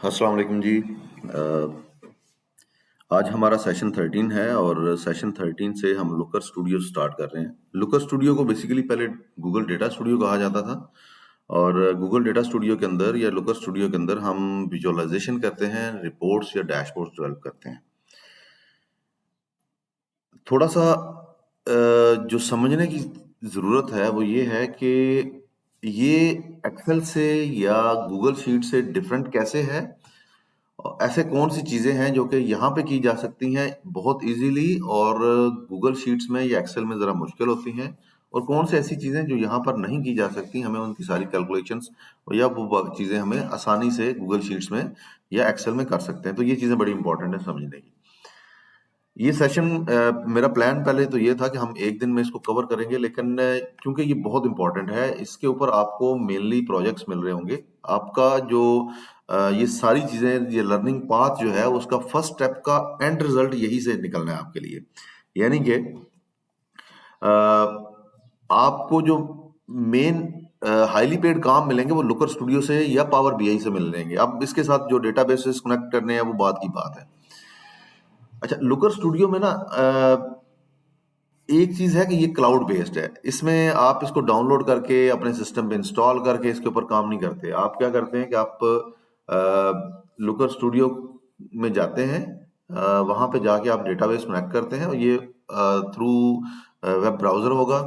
अस्सलाम वालेकुम जी। आज हमारा सेशन 13 है और सेशन 13 से हम लुकर स्टूडियो स्टार्ट कर रहे हैं। लुकर स्टूडियो को बेसिकली पहले गूगल डेटा स्टूडियो कहा जाता था और गूगल डेटा स्टूडियो के अंदर या लुकर स्टूडियो के अंदर हम विजुअलाइजेशन करते हैं, रिपोर्ट्स या डैशबोर्ड्स डेवलप करते हैं। थोड़ा सा जो समझने की ज़रूरत है वो ये है कि ये एक्सेल से या गूगल शीट से डिफरेंट कैसे है। ऐसे कौन सी चीजें हैं जो कि यहाँ पे की जा सकती हैं बहुत इजीली और गूगल शीट्स में या एक्सेल में जरा मुश्किल होती हैं, और कौन सी ऐसी चीजें जो यहाँ पर नहीं की जा सकती, हमें उनकी सारी कैलकुलेशंस या वो चीजें हमें आसानी से गूगल शीट्स में या एक्सेल में कर सकते हैं। तो ये चीजें बड़ी इंपॉर्टेंट है समझने की। ये सेशन मेरा प्लान पहले तो ये था कि हम एक दिन में इसको कवर करेंगे, लेकिन क्योंकि ये बहुत इंपॉर्टेंट है, इसके ऊपर आपको मेनली प्रोजेक्ट्स मिल रहे होंगे। आपका जो ये सारी चीजें, ये लर्निंग पाथ जो है उसका फर्स्ट स्टेप का एंड रिजल्ट यही से निकलना है आपके लिए। यानी कि आपको जो मेन हाईली पेड काम मिलेंगे वो लुकर स्टूडियो से या पावर बीआई से मिल जाएंगे। अब इसके साथ जो डेटाबेसेस कनेक्ट करने हैं वो बात की बात है। अच्छा, लुकर स्टूडियो में ना एक चीज है कि ये क्लाउड बेस्ड है। इसमें आप इसको डाउनलोड करके अपने सिस्टम पे इंस्टॉल करके इसके ऊपर काम नहीं करते। आप क्या करते हैं कि आप लुकर स्टूडियो में जाते हैं, वहां पे जाके आप डेटाबेस कनेक्ट करते हैं और ये थ्रू वेब ब्राउजर होगा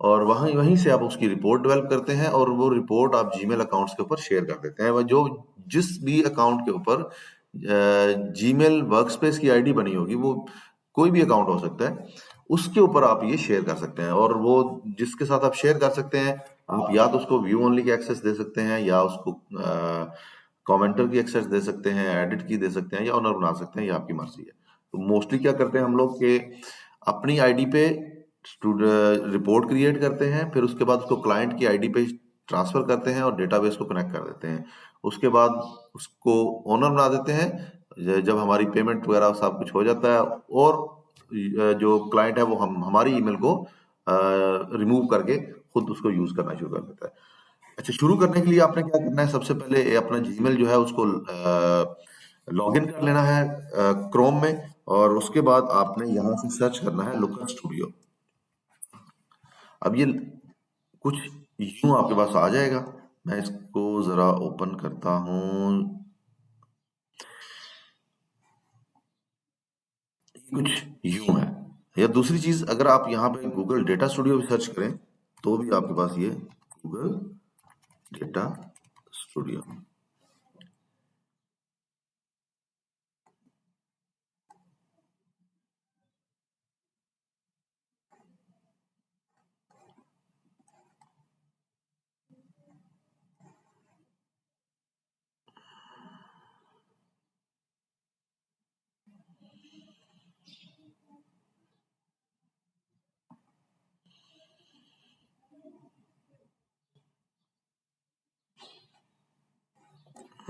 और वहीं वहीं से आप उसकी रिपोर्ट डेवलप करते हैं और वो रिपोर्ट आप जीमेल अकाउंट्स के ऊपर शेयर कर देते हैं। जो जिस भी अकाउंट के ऊपर जीमेल वर्कस्पेस की आईडी बनी होगी, वो कोई भी अकाउंट हो सकता है, उसके ऊपर आप ये शेयर कर सकते हैं। और वो जिसके साथ आप शेयर कर सकते हैं, आप या तो उसको व्यू ओनली की एक्सेस दे सकते हैं या उसको कमेंटर की एक्सेस दे सकते हैं, एडिट की दे सकते हैं या ऑनर बना सकते हैं, ये आपकी मर्जी है। तो मोस्टली क्या करते हैं हम लोग कि अपनी आईडी पे रिपोर्ट क्रिएट करते हैं, फिर उसके बाद उसको क्लाइंट की आईडी पे ट्रांसफर करते हैं और डेटाबेस को कनेक्ट कर देते हैं। उसके बाद उसको ओनर बना देते हैं। जब हमारी पेमेंट वगैरह सब कुछ हो जाता है और जो क्लाइंट है वो हमारी ईमेल को रिमूव करके खुद उसको यूज करना शुरू कर देता है। अच्छा, शुरू करने के लिए आपने क्या करना है, सबसे पहले अपना जीमेल जो है उसको लॉग इन कर लेना है क्रोम में, और उसके बाद आपने यहाँ से सर्च करना है लुकर स्टूडियो। अब ये कुछ यूं आपके पास आ जाएगा। मैं इसको जरा ओपन करता हूं। कुछ यूं है। या दूसरी चीज, अगर आप यहाँ पे गूगल डेटा स्टूडियो भी सर्च करें तो भी आपके पास ये गूगल डेटा स्टूडियो।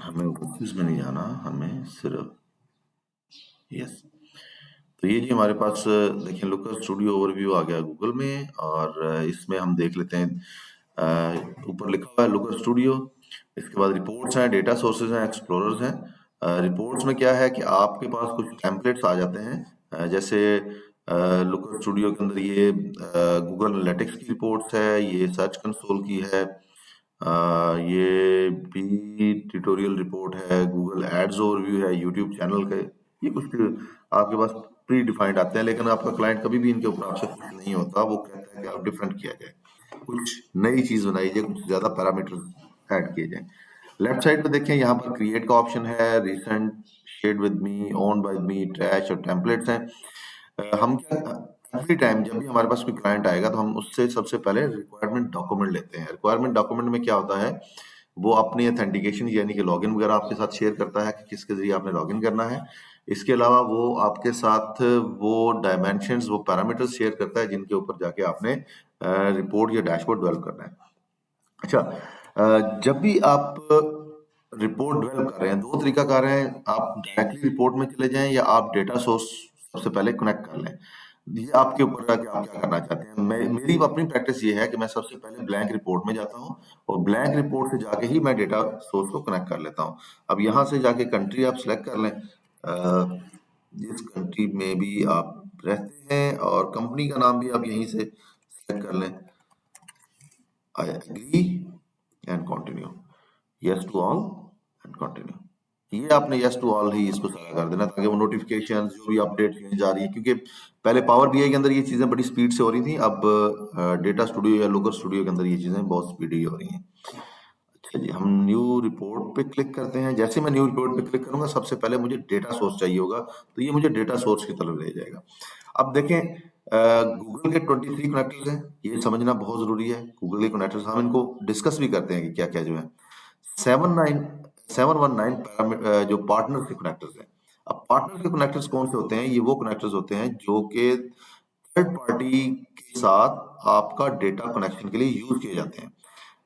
हमें ऑफिस में नहीं जाना, हमें सिर्फ यस। तो ये जी हमारे पास देखिए लुकर स्टूडियो ओवरव्यू आ गया गूगल में, और इसमें हम देख लेते हैं ऊपर लिखा हुआ है लुकर स्टूडियो। इसके बाद रिपोर्ट्स हैं, डेटा सोर्सेज हैं, एक्सप्लोरर्स हैं। रिपोर्ट्स में क्या है कि आपके पास कुछ टेम्पलेट्स आ जाते हैं, जैसे लुकर स्टूडियो के अंदर ये गूगल एनालिटिक्स की रिपोर्ट्स है, ये सर्च कंसोल की है, ये भी ट्यूटोरियल रिपोर्ट है, गूगल एड्स ओवरव्यू है, यूट्यूब चैनल के, ये कुछ आपके पास प्री डिफाइंड आते हैं। लेकिन आपका क्लाइंट कभी भी इनके ऊपर आपसे खुश नहीं होता, वो कहता है कि आप डिफरेंट किया जाए, कुछ नई चीज बनाई जाए, कुछ ज्यादा पैरामीटर ऐड किए जाए। लेफ्ट साइड पे देखें, यहाँ पर क्रिएट का ऑप्शन है, recent, shared with me, owned by me, trash और टेम्पलेट्स हैं। हम क्या एवरी टाइम जब भी हमारे पास कोई क्लाइंट आएगा तो हम उससे सबसे पहले रिक्वायरमेंट डॉक्यूमेंट लेते हैं। रिक्वायरमेंट डॉक्यूमेंट में क्या होता है, वो अपनी ऑथेंटिकेशन यानी कि लॉगिन वगैरह आपके साथ शेयर करता है कि किसके जरिए आपने लॉगिन करना है। इसके अलावा वो आपके साथ वो डायमेंशंस, वो पैरामीटर्स शेयर करता है जिनके ऊपर जाके आपने रिपोर्ट या डैशबोर्ड डेवलप करना है। अच्छा, जब भी आप रिपोर्ट डेवलप कर रहे हैं, दो तरीका कर रहे हैं, आप डायरेक्टली रिपोर्ट में चले जाएं या आप डेटा सोर्स सबसे पहले कनेक्ट कर लें। ये आपके ऊपर है कि आप क्या करना चाहते हैं। मेरी अपनी प्रैक्टिस ये है कि मैं सबसे पहले ब्लैंक रिपोर्ट में जाता हूँ और ब्लैंक रिपोर्ट से जाके ही मैं डेटा सोर्स को कनेक्ट कर लेता हूँ। अब यहाँ से जाके कंट्री आप सिलेक्ट कर लें, जिस कंट्री में भी आप रहते हैं, और कंपनी का नाम भी आप यहीं से सिलेक्ट कर लें। I agree and continue, yes to all and continue. ये आपने यस टू ऑल ही इसको सारा कर देना, ताकि वो नोटिफिकेशन जो भी अपडेट जा रही है, क्योंकि पहले पावर बीआई के अंदर ये चीजें बड़ी स्पीड से हो रही थी, अब डेटा स्टूडियो या लोकल स्टूडियो के अंदर ये चीजें बहुत स्पीडी हो रही हैं। अच्छा जी, हम न्यू रिपोर्ट पे क्लिक करते हैं। जैसे मैं न्यू रिपोर्ट पे क्लिक करूंगा, सबसे पहले मुझे डेटा सोर्स चाहिए होगा, तो ये मुझे डेटा सोर्स की तरफ ले जाएगा। अब देखें, गूगल के 23 कनेक्टर्स हैं, ये समझना बहुत जरूरी है। गूगल के कनेक्टर्स हम इनको डिस्कस भी करते हैं कि क्या क्या जो है। 719 जो पार्टनर के कनेक्टर्स हैं। अब पार्टनर के कनेक्टर्स कौन से होते हैं? ये वो कनेक्टर्स होते हैं जो कि थर्ड पार्टी के साथ आपका डेटा कनेक्शन के लिए यूज किए जाते हैं।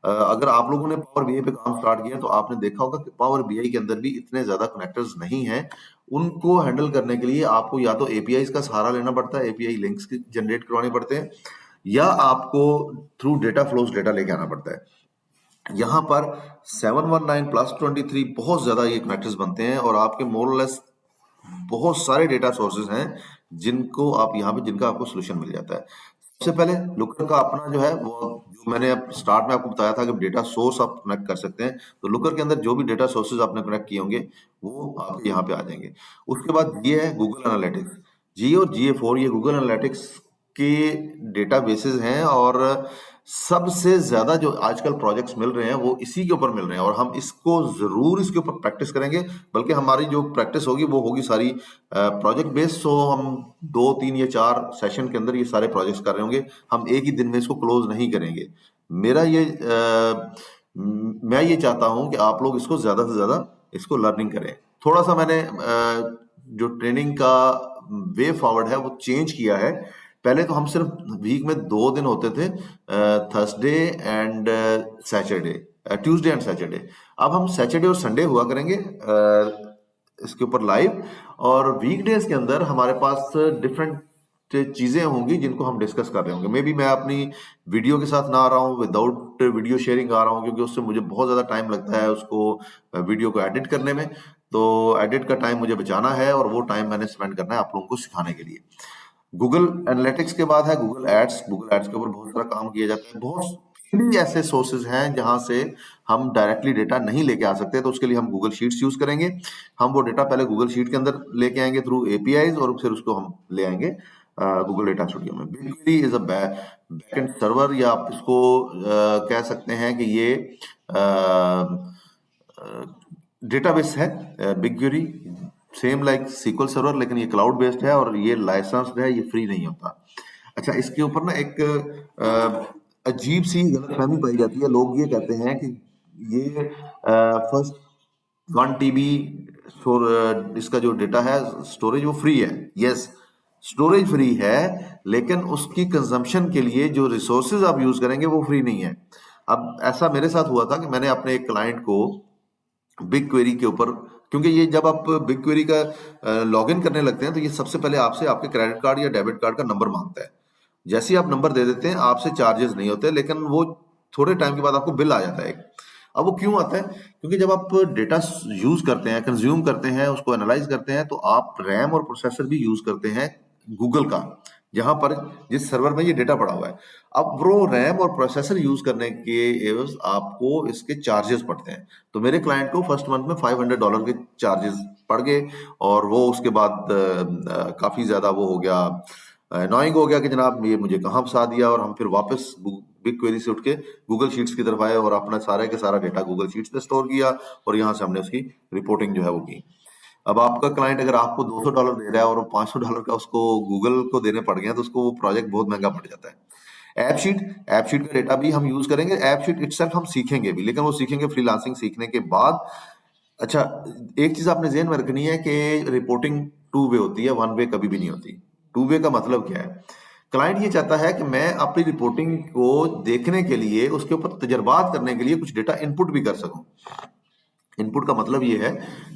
अगर आप लोगों ने पावर बीआई पे काम स्टार्ट किया तो आपने देखा होगा कि पावर बीआई के अंदर भी इतने ज्यादा कनेक्टर्स नहीं हैं। उनको हैंडल करने के लिए आपको या तो एपीआई का सहारा लेना पड़ता है, एपीआई लिंक्स जनरेट करवाने पड़ते हैं, या आपको थ्रू डेटा फ्लोज डेटा लेके आना पड़ता है। यहाँ पर 719 प्लस 23 बहुत ज्यादा ये कनेक्टर्स बनते हैं, और आपके मोरलेस बहुत सारे डेटा सोर्सेज हैं जिनको आप यहाँ पे जिनका आपको सोल्यूशन मिल जाता है। सबसे पहले लुकर का अपना जो है, वो जो मैंने स्टार्ट में आपको बताया था कि डेटा सोर्स आप कनेक्ट कर सकते हैं, तो लुकर के अंदर जो भी डेटा सोर्सेज आपने कनेक्ट किए होंगे वो आपके यहाँ पे आ जाएंगे। उसके बाद ये है गूगल एनालिटिक्स। जी और GA4 ये गूगल एनालिटिक्स के डेटा बेसिस हैं, और सबसे ज्यादा जो आजकल प्रोजेक्ट्स मिल रहे हैं वो इसी के ऊपर मिल रहे हैं, और हम इसको जरूर इसके ऊपर प्रैक्टिस करेंगे। बल्कि हमारी जो प्रैक्टिस होगी वो होगी सारी प्रोजेक्ट बेस्ड। सो हम 2 3 या 4 सेशन के अंदर ये सारे प्रोजेक्ट्स कर रहे होंगे, हम एक ही दिन में इसको क्लोज नहीं करेंगे। मेरा ये मैं ये चाहता हूं कि आप लोग इसको ज्यादा से ज्यादा इसको लर्निंग करें। थोड़ा सा मैंने जो ट्रेनिंग का वे फॉरवर्ड है वो चेंज किया है। पहले तो हम सिर्फ वीक में 2 दिन होते थे, Thursday and Saturday, Tuesday and Saturday. अब हम सैटरडे और संडे हुआ करेंगे इसके ऊपर लाइव, और वीकडेज के अंदर हमारे पास डिफरेंट चीजें होंगी जिनको हम डिस्कस कर रहे होंगे। मे बी मैं अपनी वीडियो के साथ ना आ रहा हूँ, विदाउट वीडियो शेयरिंग आ रहा हूँ, क्योंकि उससे मुझे बहुत ज्यादा टाइम लगता है उसको वीडियो को एडिट करने में। तो एडिट का टाइम मुझे बचाना है, और वो टाइम मैंने स्पेंड करना है आप लोगों को सिखाने के लिए। गूगल एनालिटिक्स के बाद है गूगल एड्स। गूगल एड्स के ऊपर बहुत सारा काम किया जाता है। बहुत भी ऐसे सोर्सेज हैं जहां से हम डायरेक्टली डेटा नहीं लेके आ सकते, तो उसके लिए हम गूगल शीट्स यूज करेंगे। हम वो डेटा पहले गूगल शीट के अंदर लेके आएंगे थ्रू एपीआईज, और फिर उसको हम ले आएंगे गूगल डेटा स्टूडियो में। BigQuery is a backend server, या आप इसको कह सकते हैं कि ये डेटाबेस है। BigQuery same like SQL server, लेकिन ये क्लाउड बेस्ड है और ये लाइसेंस्ड है, ये फ्री नहीं होता। अच्छा, इसके ऊपर ना एक अजीब सी गलतफहमी पाई जाती है। लोग ये कहते हैं कि ये फर्स्ट 1 TB इसका जो डेटा है स्टोरेज वो फ्री है। यस, स्टोरेज फ्री है, लेकिन उसकी कंजम्पशन के लिए जो रिसोर्सेज आप यूज करेंगे वो फ्री नहीं है। अब ऐसा मेरे साथ हुआ था कि मैंने अपने एक क्लाइंट को बिग क्वेरी के ऊपर, क्योंकि ये जब आप बिग क्वेरी का लॉगिन करने लगते हैं तो ये सबसे पहले आपसे आपके क्रेडिट कार्ड या डेबिट कार्ड का नंबर मांगता है। जैसे ही आप नंबर दे देते हैं आपसे चार्जेस नहीं होते, लेकिन वो थोड़े टाइम के बाद आपको बिल आ जाता है। अब वो क्यों आता है? क्योंकि जब आप डेटा यूज करते हैं, कंज्यूम करते हैं, उसको एनालाइज करते हैं, तो आप रैम और प्रोसेसर भी यूज करते हैं गूगल का, जहां पर जिस सर्वर में ये डेटा पड़ा हुआ है। अब वो रैम और प्रोसेसर यूज करने के एवज आपको इसके चार्जेस पड़ते हैं। तो मेरे क्लाइंट को फर्स्ट मंथ में $500 के चार्जेस पड़ गए, और वो उसके बाद काफी ज्यादा वो हो गया, अनोइंग हो गया कि जनाब ये मुझे कहाँ फंसा दिया। और हम फिर वापस बिग क्वेरी से उठ के गूगल शीट्स की तरफ आए और अपना सारे के सारा डेटा गूगल शीट्स पे स्टोर किया, और यहाँ से हमने उसकी रिपोर्टिंग जो है वो की। अब आपका क्लाइंट अगर आपको $200 दे रहा है और वो $500 का उसको गूगल को देने पड़ गए, तो उसको वो प्रोजेक्ट बहुत महंगा पड़ जाता है। ऐप शीट का डेटा भी हम यूज करेंगे। ऐप शीट इटसेल्फ हम सीखेंगे भी, लेकिन वो सीखेंगे फ्रीलांसिंग सीखने के बाद। अच्छा, एक चीज आपने ज़हन में रखनी है कि रिपोर्टिंग 2 वे होती है, 1 वे कभी भी नहीं होती। 2 वे का मतलब क्या है? क्लाइंट ये चाहता है कि मैं अपनी रिपोर्टिंग को देखने के लिए, उसके ऊपर तजर्बात करने के लिए कुछ डेटा इनपुट भी कर सकूं। इनपुट का मतलब ये है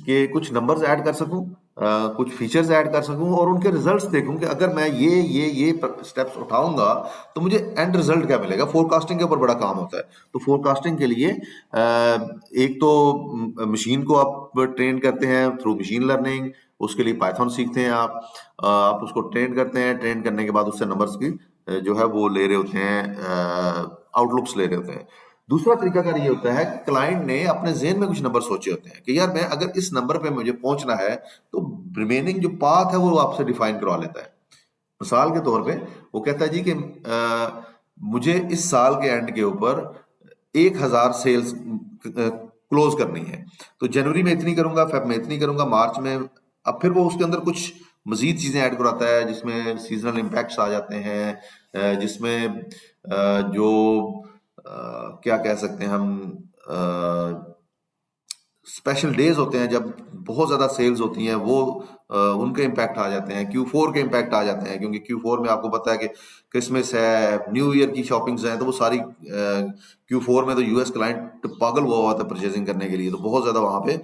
कि कुछ नंबर्स ऐड कर सकूं, कुछ फीचर्स ऐड कर सकूं और उनके रिजल्ट्स देखूं कि अगर मैं ये स्टेप्स उठाऊंगा तो मुझे एंड रिजल्ट क्या मिलेगा। फोरकास्टिंग के ऊपर बड़ा काम होता है। तो फोरकास्टिंग के लिए एक तो मशीन को आप ट्रेन करते हैं थ्रू मशीन लर्निंग, उसके लिए पाइथन सीखते हैं आप उसको ट्रेन करते हैं, ट्रेन करने के बाद उससे नंबर्स की जो है वो ले रहे होते हैं, आउटलुक्स ले रहे होते हैं। दूसरा तरीकाकार ये होता है कि क्लाइंट ने अपने ज़हन में कुछ नंबर सोचे होते हैं कि यार मैं अगर इस नंबर पे मुझे पहुंचना है तो रिमेनिंग जो पाथ है वो आपसे डिफाइन करवा लेता है। मिसाल के तौर पे वो कहता है जी कि मुझे इस साल के एंड के ऊपर 1000 सेल्स क्लोज करनी है, तो जनवरी में इतनी करूंगा, फेब में इतनी करूंगा, मार्च में। अब फिर वो उसके अंदर कुछ मजीद चीजें ऐड कराता है जिसमें सीजनल इम्पैक्ट्स आ जाते हैं, जिसमें जो क्या कह सकते हैं हम, स्पेशल डेज होते हैं जब बहुत ज्यादा सेल्स होती हैं, वो उनके इम्पैक्ट आ जाते हैं, Q4 के इम्पैक्ट आ जाते हैं, क्योंकि Q4 में आपको पता है कि क्रिसमस है, न्यू ईयर की शॉपिंग्स हैं, तो वो सारी Q4 में तो यूएस क्लाइंट पागल हुआ होता है परचेजिंग करने के लिए, तो बहुत ज्यादा वहां पे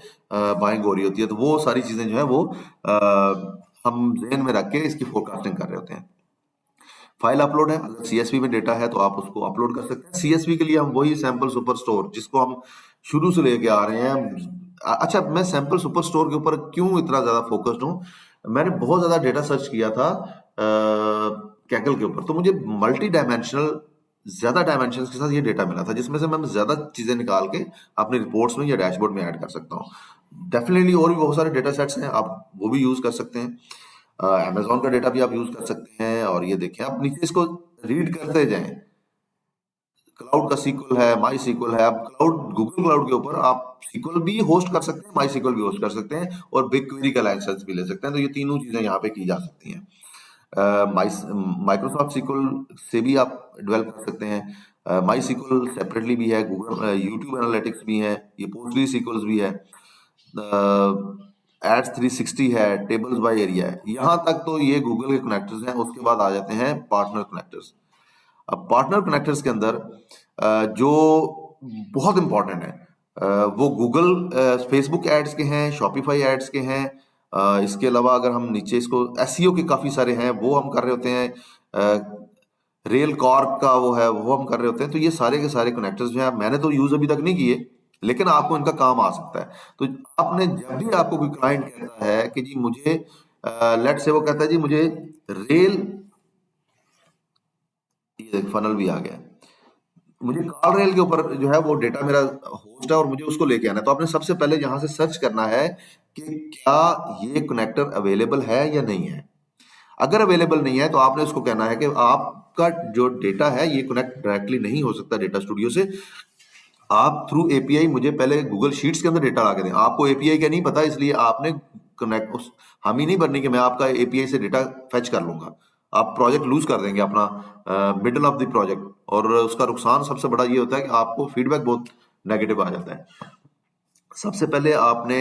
बाइंग हो रही होती है। तो वो सारी चीजें जो है वो हम जहन में रख के इसकी फोरकास्टिंग कर रहे होते हैं। फाइल अपलोड है, अगर सीएसवी में डेटा है तो आप उसको अपलोड कर सकते हैं। सीएसवी के लिए हम वही सैंपल सुपर स्टोर जिसको हम शुरू से लेके आ रहे हैं। अच्छा, मैं सैंपल सुपर स्टोर के ऊपर क्यों इतना ज्यादा फोकस्ड हूँ, मैंने बहुत ज्यादा डेटा सर्च किया था कैकल के ऊपर, तो मुझे मल्टी डायमेंशनल ज्यादा डायमेंशन के साथ ये डेटा मिला था जिसमें से मैं ज्यादा चीजें निकाल के अपने रिपोर्ट्स में या डैशबोर्ड में ऐड कर सकता हूँ। डेफिनेटली और भी बहुत सारे डेटा सेट्स हैं, आप वो भी यूज कर सकते हैं। अमेजोन का डेटा भी आप यूज कर सकते हैं। और ये देखें, आप नीचे इसको रीड करते जाएं। क्लाउड का सीक्वल है, माई सीक्वल है। आप क्लाउड, गूगल क्लाउड के ऊपर आप सीक्वल भी होस्ट कर सकते हैं, माई सीक्वल भी होस्ट कर सकते हैं, और बिग क्वेरी का लाइसेंस भी ले सकते हैं। तो ये तीनों चीजें यहाँ पे की जा सकती हैं। माइक्रोसॉफ्ट सीक्वल से भी आप डेवलप कर सकते हैं। माई सीक्वल सेपरेटली भी है, गूगल यूट्यूब एनालिटिक्स भी है, ये पोस्टली सीक्वल्स भी है, एड्स 360 है, टेबल्स बाय एरिया है। यहाँ तक तो ये गूगल के कनेक्टर्स हैं। उसके बाद आ जाते हैं पार्टनर कनेक्टर्स। अब पार्टनर कनेक्टर्स के अंदर जो बहुत इंपॉर्टेंट है, वो गूगल फेसबुक एड्स के हैं, शॉपिफाई एड्स के हैं। इसके अलावा अगर हम नीचे इसको एसईओ के काफी सारे हैं, वो हम कर रहे होते हैं। रेल कॉर्प का वो है, वो हम कर रहे होते हैं। तो ये सारे के सारे कनेक्टर्स जो हैं, मैंने तो यूज अभी तक नहीं किए, लेकिन आपको इनका काम आ सकता है। तो आपने जब भी आपको कोई क्लाइंट कहता है कि जी मुझे लेट से वो कहता है जी मुझे रेल, ये फनल भी आ गया, मुझे कॉल रेल के ऊपर जो है वो डेटा मेरा होस्ट है और मुझे उसको लेके आना है, तो आपने सबसे पहले यहां से सर्च करना है कि क्या ये कनेक्टर अवेलेबल है या नहीं है। अगर अवेलेबल नहीं है तो आपने उसको कहना है कि आपका जो डेटा है ये कनेक्ट डायरेक्टली नहीं हो सकता डेटा स्टूडियो से, आप थ्रू एपीआई मुझे पहले गूगल शीट्स के अंदर डेटा ला के दें। आपको एपीआई का नहीं पता, इसलिए आपने कनेक्ट उस हामी नहीं भरनी कि मैं आपका एपीआई से डेटा फेच कर लूंगा। आप प्रोजेक्ट लूज कर देंगे अपना मिडल ऑफ द प्रोजेक्ट, और उसका नुकसान सबसे बड़ा ये होता है कि आपको फीडबैक बहुत नेगेटिव आ जाता है। सबसे पहले आपने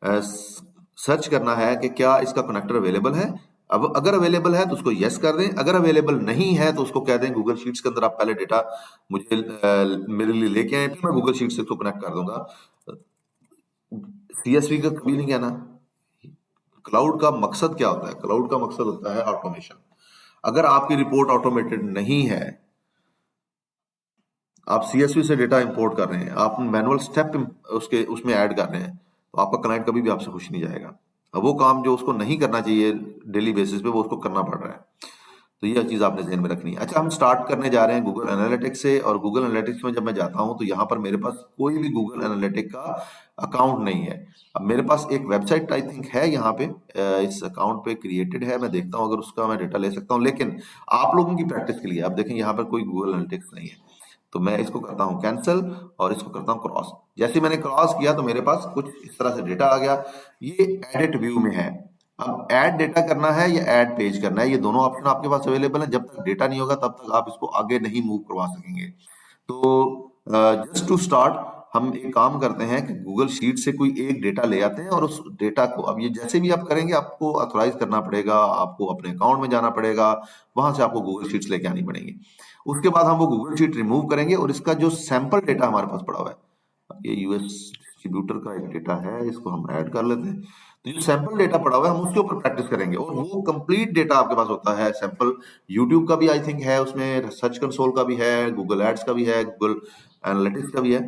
सर्च करना है कि क्या इसका कनेक्टर अवेलेबल है। अब अगर अवेलेबल है तो उसको यस कर दें, अगर अवेलेबल नहीं है तो उसको कह दें गूगल शीट्स के अंदर आप पहले डेटा मुझे मेरे लिए लेके आए, फिर मैं गूगल शीट से इसको कनेक्ट कर दूंगा। सीएसवी का कभी नहीं कहना। क्लाउड का मकसद क्या होता है? क्लाउड का मकसद होता है ऑटोमेशन। अगर आपकी रिपोर्ट ऑटोमेटेड नहीं है, आप सीएसवी से डेटा इंपोर्ट कर रहे हैं, आप मैनुअल स्टेप उसके उसमें ऐड कर रहे हैं, तो आपका क्लाइंट कभी भी आपसे खुश नहीं जाएगा। अब वो काम जो उसको नहीं करना चाहिए डेली बेसिस पे, वो उसको करना पड़ रहा है। तो ये चीज आपने ध्यान में रखनी है। अच्छा, हम स्टार्ट करने जा रहे हैं गूगल एनालिटिक्स से, और गूगल एनालिटिक्स में जब मैं जाता हूं तो यहाँ पर मेरे पास कोई भी गूगल एनालिटिक का अकाउंट नहीं है। अब मेरे पास एक वेबसाइट आई थिंक है यहाँ पे, इस अकाउंट पे क्रिएटेड है, मैं देखता हूँ अगर उसका मैं डेटा ले सकता हूँ। लेकिन आप लोगों की प्रैक्टिस के लिए आप देखें यहाँ पर कोई गूगल एनालिटिक्स नहीं है, तो मैं इसको करता हूँ कैंसिल और इसको करता हूँ क्रॉस। जैसे मैंने क्रॉस किया तो मेरे पास कुछ इस तरह से डेटा आ गया। ये एडिट व्यू में है। अब ऐड डेटा करना है या ऐड पेज करना है, ये दोनों ऑप्शन आपके पास अवेलेबल है। जब तक डेटा नहीं होगा तब तक आप इसको आगे नहीं मूव करवा सकेंगे। तो जस्ट टू स्टार्ट हम एक काम करते हैं कि गूगल शीट से कोई एक डेटा ले आते हैं, और उस डेटा को अब ये जैसे भी आप करेंगे आपको ऑथराइज करना पड़ेगा, आपको अपने अकाउंट में जाना पड़ेगा, वहां से आपको गूगल शीट्स लेके आनी पड़ेंगी। उसके बाद हम वो गूगल शीट रिमूव करेंगे और इसका जो सैंपल डेटा हमारे पास पड़ा हुआ है, ये यूएस डिस्ट्रीब्यूटर का एक डेटा है, इसको हम ऐड कर लेते हैं। तो जो सैंपल डेटा पड़ा हुआ है हम उसके ऊपर प्रैक्टिस करेंगे, और वो कंप्लीट डेटा आपके पास होता है। सैंपल यूट्यूब का भी आई थिंक है, उसमें सर्च कंसोल का भी है, गूगल एड्स का भी है, गूगल एनालिटिक्स का भी है।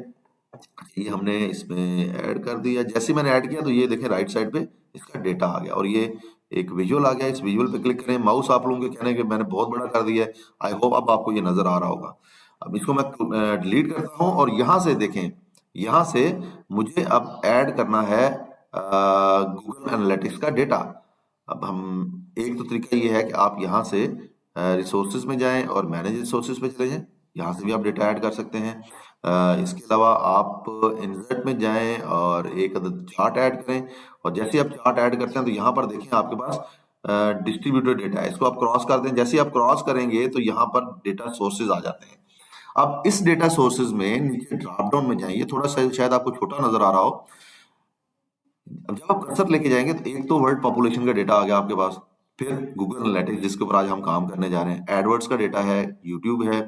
ये हमने इसमें ऐड कर दिया। जैसे मैंने ऐड किया तो ये देखें राइट साइड पे इसका डेटा आ गया, और ये एक विजुअल आ गया। इस विजुअल पे क्लिक करें, माउस आप लोगों के कहने के मैंने बहुत बड़ा कर दिया है, आई होप अब आपको ये नजर आ रहा होगा। अब इसको मैं डिलीट करता हूं, और यहां से देखें, यहां से मुझे अब ऐड करना है गूगल एनालिटिक्स का डेटा। अब हम एक तो तरीका ये है कि आप यहाँ से रिसोर्सेज में जाएं और मैनेज रिसोर्सेज पे चले जाएं, यहाँ से भी आप डेटा ऐड कर सकते हैं। इसके अलावा आप इंसर्ट में जाएं और एक अदद चार्ट ऐड करें, और जैसे ही आप चार्ट ऐड करते हैं तो यहाँ पर देखें आपके पास डिस्ट्रीब्यूटर डेटा है, इसको आप क्रॉस कर दें। जैसे ही आप क्रॉस करेंगे तो यहाँ पर डेटा सोर्सेज आ जाते हैं। अब इस डेटा सोर्सेज में नीचे ड्रॉप डाउन में जाइए, थोड़ा सा शायद आपको छोटा नजर आ रहा हो। अब जब आप कर्सर लेके जाएंगे तो एक तो वर्ल्ड पॉपुलेशन का डेटा आ गया आपके पास, फिर गूगल एनालिटिक्स जिसके ऊपर आज हम काम करने जा रहे हैं, एडवर्ड्स का डेटा है, यूट्यूब है,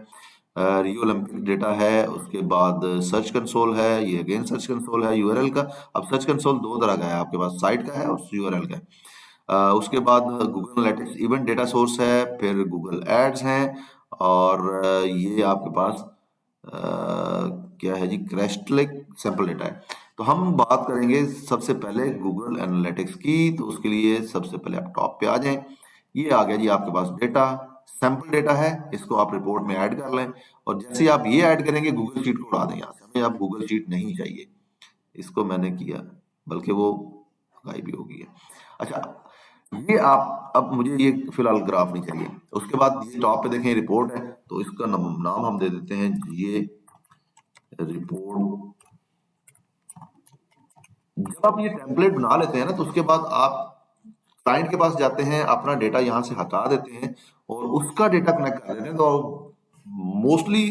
रियो ओलंपिक डेटा है, उसके बाद सर्च कंसोल है, ये अगेन सर्च कंसोल है, यूआरएल का। अब सर्च कंसोल दो तरह का है आपके पास, साइट का है और यूआरएल का है। उसके बाद Google analytics event data source है, फिर गूगल एड्स हैं, और ये आपके पास क्या है जी, क्रैशलेक सैंपल डेटा है। तो हम बात करेंगे सबसे पहले गूगल एनालिटिक्स की। तो उसके लिए सबसे पहले आप टॉप पे आ जाएं, ये आ गया जी आपके पास डेटा, सैंपल डेटा है, इसको आप रिपोर्ट में ऐड कर लें। और जैसे आप ये ऐड करेंगे गूगल शीट को उड़ा दें यहाँ से, हमें अब गूगल शीट नहीं चाहिए। इसको मैंने किया, बल्कि वो गायब भी हो गई है। अच्छा, ये आप, अब मुझे ये फिलहाल ग्राफ नहीं चाहिए। उसके बाद ये टॉप पे देखें रिपोर्ट है, तो इसका नाम हम दे देते हैं ये रिपोर्ट। जब आप ये टेम्पलेट बना लेते हैं ना, तो उसके बाद आप क्लाइंट के पास जाते हैं, अपना डेटा यहाँ से हटा देते हैं और उसका डेटा कनेक्ट कर देते हैं, तो मोस्टली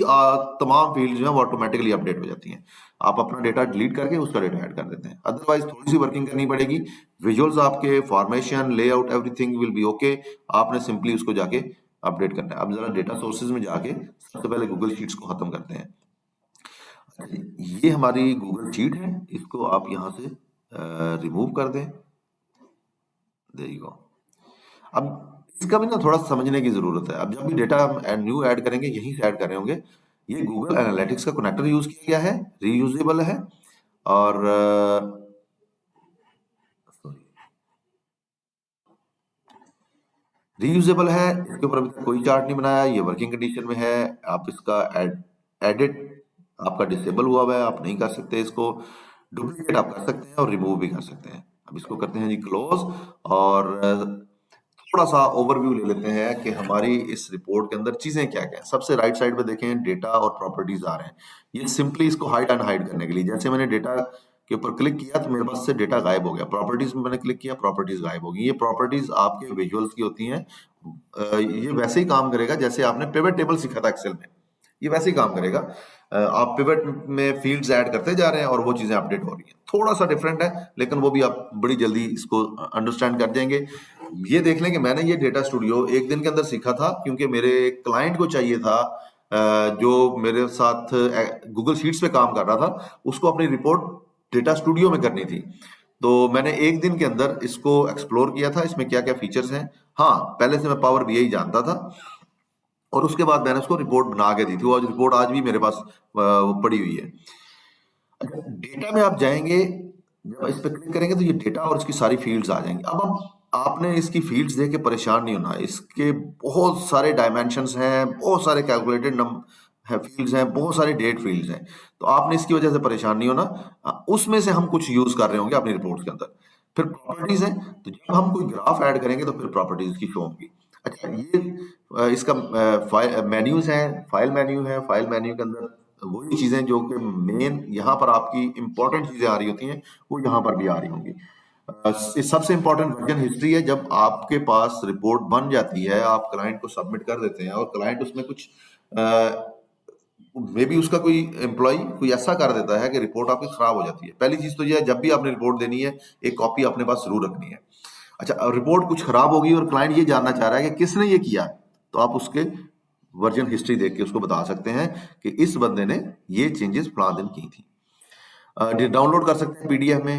तमाम फील्ड जो है वो ऑटोमेटिकली अपडेट हो जाती हैं। आप अपना डेटा डिलीट करके उसका डेटा ऐड कर देते हैं। अदरवाइज थोड़ी सी वर्किंग करनी पड़ेगी। विजुअल्स आपके, formation, layout, everything will be okay. आपने सिंपली उसको जाके अपडेट करना है। अब जरा डेटा सोर्सेज में जाके सबसे पहले गूगल शीट्स को खत्म करते हैं। ये हमारी गूगल शीट है, इसको आप यहाँ से रिमूव कर दें। There you go. अब इसका भी ना थोड़ा समझने की जरूरत है। अब जब भी डेटा हम न्यू ऐड करेंगे, यहीं से ऐड कर रहे होंगे। ये गूगल एनालिटिक्स का कनेक्टर यूज किया गया है, रीयूजेबल है, और रीयूजेबल है। इसके ऊपर अभी तक कोई चार्ट नहीं बनाया, ये वर्किंग कंडीशन में है। आप इसका एडिट आपका डिसेबल हुआ है, आप नहीं कर सकते। इसको डुप्लीकेट आप कर सकते हैं और रिमूव भी कर सकते हैं। अब इसको करते हैं जी क्लोज, और थोड़ा सा ओवरव्यू ले लेते हैं कि हमारी इस रिपोर्ट के अंदर चीजें क्या क्या हैं। सबसे राइट साइड पे देखें डेटा और प्रॉपर्टीज आ रहे हैं। ये सिंपली इसको हाइड एंड हाइड करने के लिए, जैसे मैंने डेटा के ऊपर क्लिक किया तो मेरे पास से डेटा गायब हो गया। प्रॉपर्टीज में मैंने क्लिक किया, प्रॉपर्टीज गायब हो गई। ये प्रॉपर्टीज आपके विजुअल्स की होती हैं। ये वैसे ही काम करेगा जैसे आपने पिवट टेबल सीखा था एक्सेल में, ये वैसे ही काम करेगा। आप पिवट में फील्ड्स ऐड करते जा रहे हैं और वो चीजें अपडेट हो रही हैं। थोड़ा सा डिफरेंट है, लेकिन वो भी आप बड़ी जल्दी इसको अंडरस्टैंड कर जाएंगे। ये देख लें कि मैंने ये डेटा स्टूडियो एक दिन के अंदर सीखा था, क्योंकि मेरे क्लाइंट को चाहिए था जो मेरे साथ गूगल शीट्स पे काम कर रहा था, उसको अपनी रिपोर्ट डेटा स्टूडियो में करनी थी। तो मैंने एक दिन के अंदर इसको एक्सप्लोर किया था, इसमें क्या क्या फीचर्स हैं। हाँ, पहले से मैं पावर बीआई जानता था, और उसके बाद मैंने उसको रिपोर्ट बना के दी थी। वो रिपोर्ट आज भी मेरे पास पड़ी हुई है। डेटा में आप जाएंगे, जब इस पे क्लिक करेंगे तो ये डेटा और इसकी सारी फील्ड्स आ जाएंगी। अब आपने इसकी फील्ड्स देख के परेशान नहीं होना। इसके बहुत सारे डायमेंशंस हैं, बहुत सारे कैलकुलेटेड फील्ड्स हैं, बहुत सारे डेट फील्ड्स हैं, तो आपने इसकी वजह से परेशान नहीं होना। उसमें से हम कुछ यूज कर रहे होंगे अपनी रिपोर्ट्स के अंदर। फिर प्रॉपर्टीज है, तो जब हम कोई ग्राफ ऐड करेंगे तो फिर प्रॉपर्टीज की शो होगी। अच्छा, ये इसका मेन्यूज है, फाइल मेन्यू है। फाइल मेन्यू के अंदर वही चीजें जो कि मेन यहाँ पर आपकी इंपॉर्टेंट चीजें आ रही होती हैं, वो यहाँ पर भी आ रही होंगी। सबसे इंपॉर्टेंट वर्जन हिस्ट्री है। जब आपके पास रिपोर्ट बन जाती है, आप क्लाइंट को सबमिट कर देते हैं, और क्लाइंट उसमें कुछ मे बी उसका कोई एम्प्लॉय कोई ऐसा कर देता है कि रिपोर्ट आपकी खराब हो जाती है। पहली चीज तो यह है, जब भी आपने रिपोर्ट देनी है, एक कॉपी अपने पास जरूर रखनी है। अच्छा, रिपोर्ट कुछ खराब होगी और क्लाइंट ये जानना चाह रहा है कि किसने ये किया, तो आप उसके वर्जन हिस्ट्री देख के उसको बता सकते हैं कि इस बंदे ने ये चेंजेस फलां दिन की थी। डाउनलोड कर सकते हैं पीडीएफ में।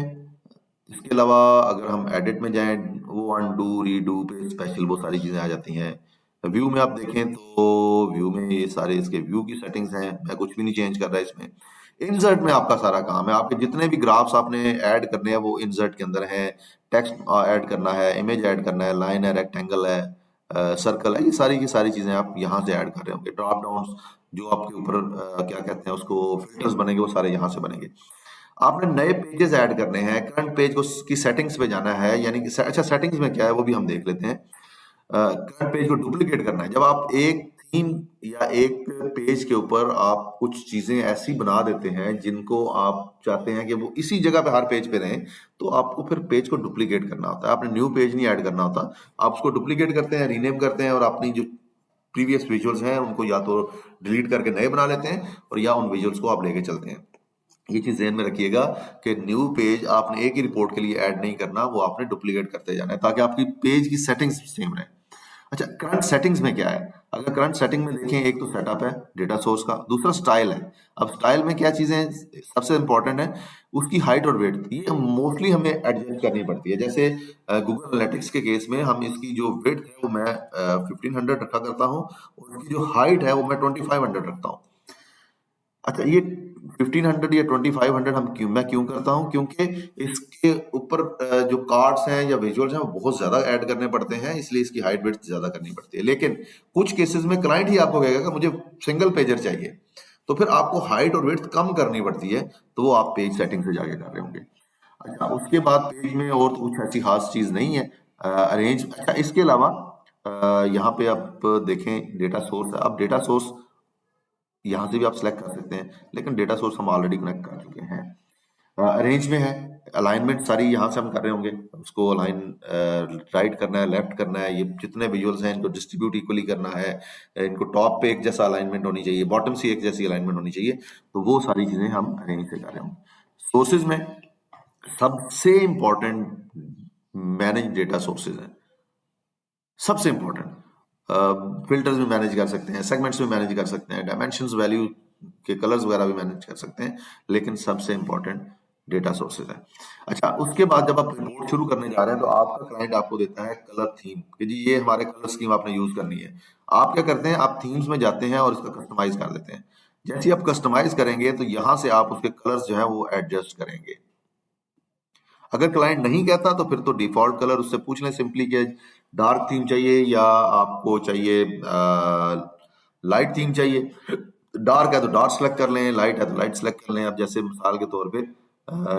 इसके अलावा अगर हम एडिट में जाएं, वो अनडू, रीडू, पेज स्पेशल, वो सारी चीजें आ जाती हैं। व्यू में आप देखें तो व्यू में ये सारे इसके व्यू की सेटिंग्स हैं, मैं कुछ भी नहीं चेंज कर रहा इसमें। इंसर्ट में आपका सारा काम है, आपके जितने भी ग्राफ्स आपने ऐड करने हैं वो इंसर्ट के अंदर है। टेक्स्ट ऐड करना है, इमेज ऐड करना है, लाइन है, रेक्टेंगल है, सर्कल है, ये सारी की सारी चीजें आप यहाँ से ऐड कर रहे होंगे। ड्रॉप डाउन जो आपके ऊपर क्या कहते हैं उसको, फिल्टर्स बनेंगे, वो सारे यहाँ से बनेंगे। आपने नए पेजेस ऐड करने हैं, करंट पेज को की सेटिंग्स पे जाना है, यानी कि अच्छा सेटिंग्स में क्या है वो भी हम देख लेते हैं। करंट पेज को डुप्लीकेट करना है। जब आप एक थीम या एक पेज के ऊपर आप कुछ चीजें ऐसी बना देते हैं जिनको आप चाहते हैं कि वो इसी जगह पे हर पेज पे रहें, तो आपको फिर पेज को डुप्लीकेट करना होता है। आपने न्यू पेज नहीं ऐड करना होता, आप उसको डुप्लीकेट करते हैं, रीनेम करते हैं और अपनी जो प्रीवियस विजुअल्स हैं उनको या तो डिलीट करके नए बना लेते हैं और या उन विजुअल्स को आप लेके चलते हैं। ये चीज ध्यान में रखिएगा कि न्यू पेज आपने एक ही रिपोर्ट के लिए ऐड नहीं करना, वो आपने डुप्लीकेट करते जाना है ताकि आपकी पेज की सेटिंग्स सेम रहे। अच्छा, करंट सेटिंग्स में क्या है? अगर करंट सेटिंग में देखें, एक तो सेटअप है डेटा सोर्स का, दूसरा स्टाइल है। अब स्टाइल में क्या चीजें हैं? सबसे इंपॉर्टेंट है उसकी हाइट और वेट, ये मोस्टली हमें एडजस्ट करनी पड़ती है। जैसे गूगल एनालिटिक्स के केस में हम इसकी जो वेट है वो मैं 1500 रखा करता हूँ और इसकी जो हाइट है वो मैं 2500 रखता हूँ। अच्छा, ये 1500 या 2500 मैं क्यों करता हूं? क्योंकि इसके ऊपर जो कार्ड्स हैं या विजुअल्स हैं वो बहुत ज्यादा ऐड करने पड़ते हैं, इसलिए इसकी हाइट विड्थ ज्यादा करनी पड़ती है। लेकिन कुछ केसेस में क्लाइंट ही आपको कहेगा कि मुझे सिंगल पेजर चाहिए, तो फिर आपको हाइट और विड्थ कम करनी पड़ती है, तो वो आप पेज सेटिंग से जाके कर रहे होंगे। अच्छा, उसके बाद पेज में और तो कुछ ऐसी खास चीज नहीं है। अरेंज, अच्छा इसके अलावा यहाँ पे आप देखें डेटा सोर्स है। अब डेटा सोर्स यहाँ से भी आप सिलेक्ट कर सकते हैं, लेकिन डेटा सोर्स हम ऑलरेडी कनेक्ट कर चुके हैं। अरेंज में है, अलाइनमेंट सारी यहाँ से हम कर रहे होंगे, उसको अलाइन राइट करना है, लेफ्ट करना है, ये जितने विजुअल्स हैं इनको डिस्ट्रीब्यूट इक्वली करना है, इनको टॉप पे एक जैसा अलाइनमेंट होनी चाहिए, बॉटम से एक जैसी अलाइनमेंट होनी चाहिए, तो वो सारी चीजें हम अरेंज से कर रहे होंगे। सोर्सेज में सबसे इंपॉर्टेंट मैनेज डेटा सोर्सेज है, सबसे इंपॉर्टेंट। फिल्टर्स भी मैनेज कर सकते हैं, सेगमेंट्स भी मैनेज कर सकते हैं, डायमेंशंस, वैल्यू के कलर्स वगैरह भी मैनेज कर सकते हैं, लेकिन सबसे इंपॉर्टेंट डेटा सोर्सेज है। अच्छा, उसके बाद जब आप रिपोर्ट शुरू करने जा रहे हैं तो आपका क्लाइंट आपको देता है कलर थीम कि जी ये हमारे कलर स्कीम आपने यूज करनी है। आप क्या करते हैं, आप थीम्स में जाते हैं और इसका कस्टमाइज कर देते हैं। जैसे ही आप कस्टमाइज करेंगे तो यहां से आप उसके कलर्स जो है वो एडजस्ट करेंगे। अगर क्लाइंट नहीं कहता तो फिर तो डिफॉल्ट कलर उससे पूछ लें सिंपली कि डार्क थीम चाहिए या आपको चाहिए लाइट थीम चाहिए। डार्क है तो डार्क सेलेक्ट कर लें, लाइट है तो लाइट सेलेक्ट कर लें। अब जैसे मिसाल के तौर पे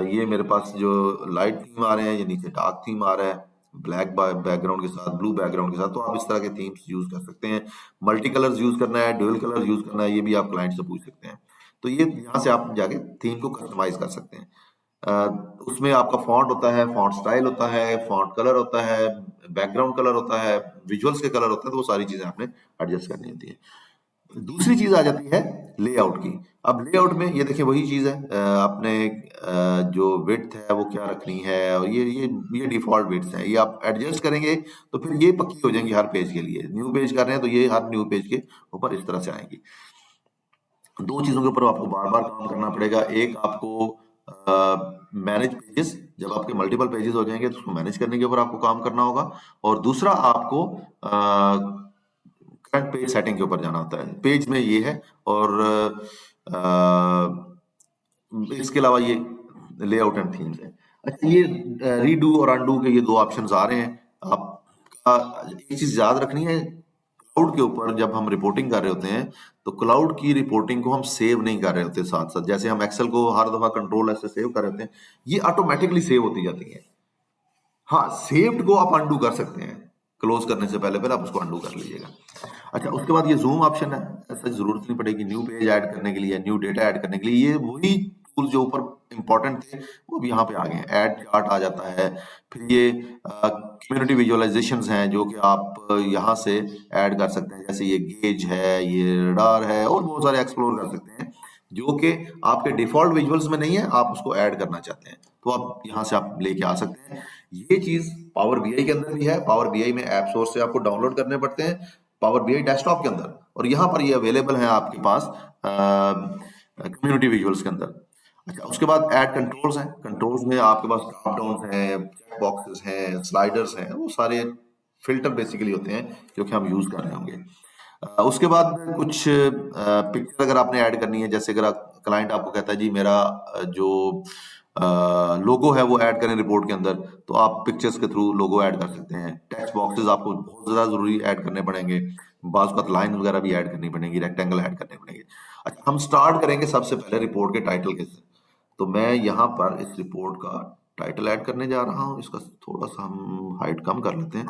ये मेरे पास जो लाइट थीम आ रहे हैं, ये नीचे डार्क थीम आ रहा है ब्लैक बैकग्राउंड के साथ, ब्लू बैकग्राउंड के साथ, तो आप इस तरह के थीम्स यूज कर सकते हैं। मल्टी कलर्स यूज करना है, ड्यूअल कलर यूज करना है, ये भी आप क्लाइंट से पूछ सकते हैं। तो ये यहाँ से आप जाके थीम को कस्टमाइज कर सकते हैं। अ, उसमें आपका फॉन्ट होता है, फॉन्ट स्टाइल होता है, फॉन्ट कलर होता है, बैकग्राउंड कलर होता है, विजुअल्स के कलर होते हैं, तो वो सारी चीजें आपने एडजस्ट करनी होती है। दूसरी चीज आ जाती है लेआउट की। अब लेआउट में ये देखिए वही चीज है, आपने जो विड्थ है वो क्या रखनी है, और ये डिफॉल्ट विड्थ है, ये आप एडजस्ट करेंगे तो फिर ये पक्की हो जाएंगी हर पेज के लिए। न्यू पेज कर रहे हैं तो ये हर न्यू पेज के ऊपर इस तरह से आएंगी। दो चीजों के ऊपर आपको बार बार काम करना पड़ेगा। एक आपको मैनेज पेजेस, जब आपके मल्टीपल पेजेस हो जाएंगे तो उसको मैनेज करने के ऊपर आपको काम करना होगा, और दूसरा आपको करंट पेज सेटिंग के ऊपर जाना होता है। पेज में ये है, और इसके अलावा ये लेआउट एंड थीम्स है। अच्छा, ये रीडू और अनडू के ये दो ऑप्शंस आ रहे हैं। आपका एक चीज याद रखनी है, क्लाउड के ऊपर जब हम रिपोर्टिंग कर रहे होते हैं तो क्लाउड की रिपोर्टिंग को हम सेव नहीं कर रहे होते साथ साथ। जैसे हम एक्सेल को हर दफा कंट्रोल ऐसे सेव कर रहे होते हैं, ये ऑटोमेटिकली सेव होती जाती है। हाँ, सेव्ड को आप अनडू कर सकते हैं, क्लोज करने से पहले पहले आप उसको अनडू कर लीजिएगा। अच्छा, उसके बाद ये जूम ऑप्शन है, ऐसा जरूरत नहीं पड़ेगी न्यू पेज ऐड करने के लिए, न्यू डेटा ऐड करने के लिए। ये वही टूल जो ऊपर इंपॉर्टेंट थे वो भी यहाँ पे आ गए हैं। ऐड चार्ट आ जाता है, फिर ये कम्युनिटी विजुअलाइजेशंस हैं जो कि आप यहाँ से ऐड कर सकते हैं। जैसे ये गेज है, ये रडार है, और बहुत सारे एक्सप्लोर कर सकते हैं जो कि आपके डिफॉल्ट विजुअल्स में नहीं है, आप उसको ऐड करना चाहते हैं तो आप यहाँ से आप लेके आ सकते हैं। ये चीज पावर बीआई के अंदर भी है। पावर बीआई में ऐप सोर्स से आपको डाउनलोड करने पड़ते हैं, पावर बीआई डेस्कटॉप के अंदर, और यहाँ पर ये अवेलेबल है आपके पास कम्युनिटी विजुअल्स के अंदर। अच्छा, उसके बाद ऐड कंट्रोल्स हैं। कंट्रोल्स में आपके पास ड्रॉप डाउन हैं, चेक बॉक्सेस हैं, स्लाइडर्स हैं, वो सारे फिल्टर बेसिकली होते हैं जो कि हम यूज कर रहे होंगे। उसके बाद कुछ पिक्चर अगर आपने ऐड करनी है, जैसे अगर क्लाइंट आपको कहता है जी मेरा जो लोगो है वो ऐड करें रिपोर्ट के अंदर, तो आप पिक्चर्स के थ्रू लोगो ऐड कर सकते हैं। टेक्स्ट बॉक्सेस आपको बहुत ज्यादा जरूरी ऐड करने पड़ेंगे, बाज़ वक़्त लाइन वगैरह भी ऐड करनी पड़ेगी, रेक्टेंगल ऐड करने पड़ेंगे। अच्छा, हम स्टार्ट करेंगे सबसे पहले रिपोर्ट के टाइटल के से। तो मैं यहाँ पर इस रिपोर्ट का टाइटल ऐड करने जा रहा हूँ। इसका थोड़ा सा हम हाइट कम कर लेते हैं।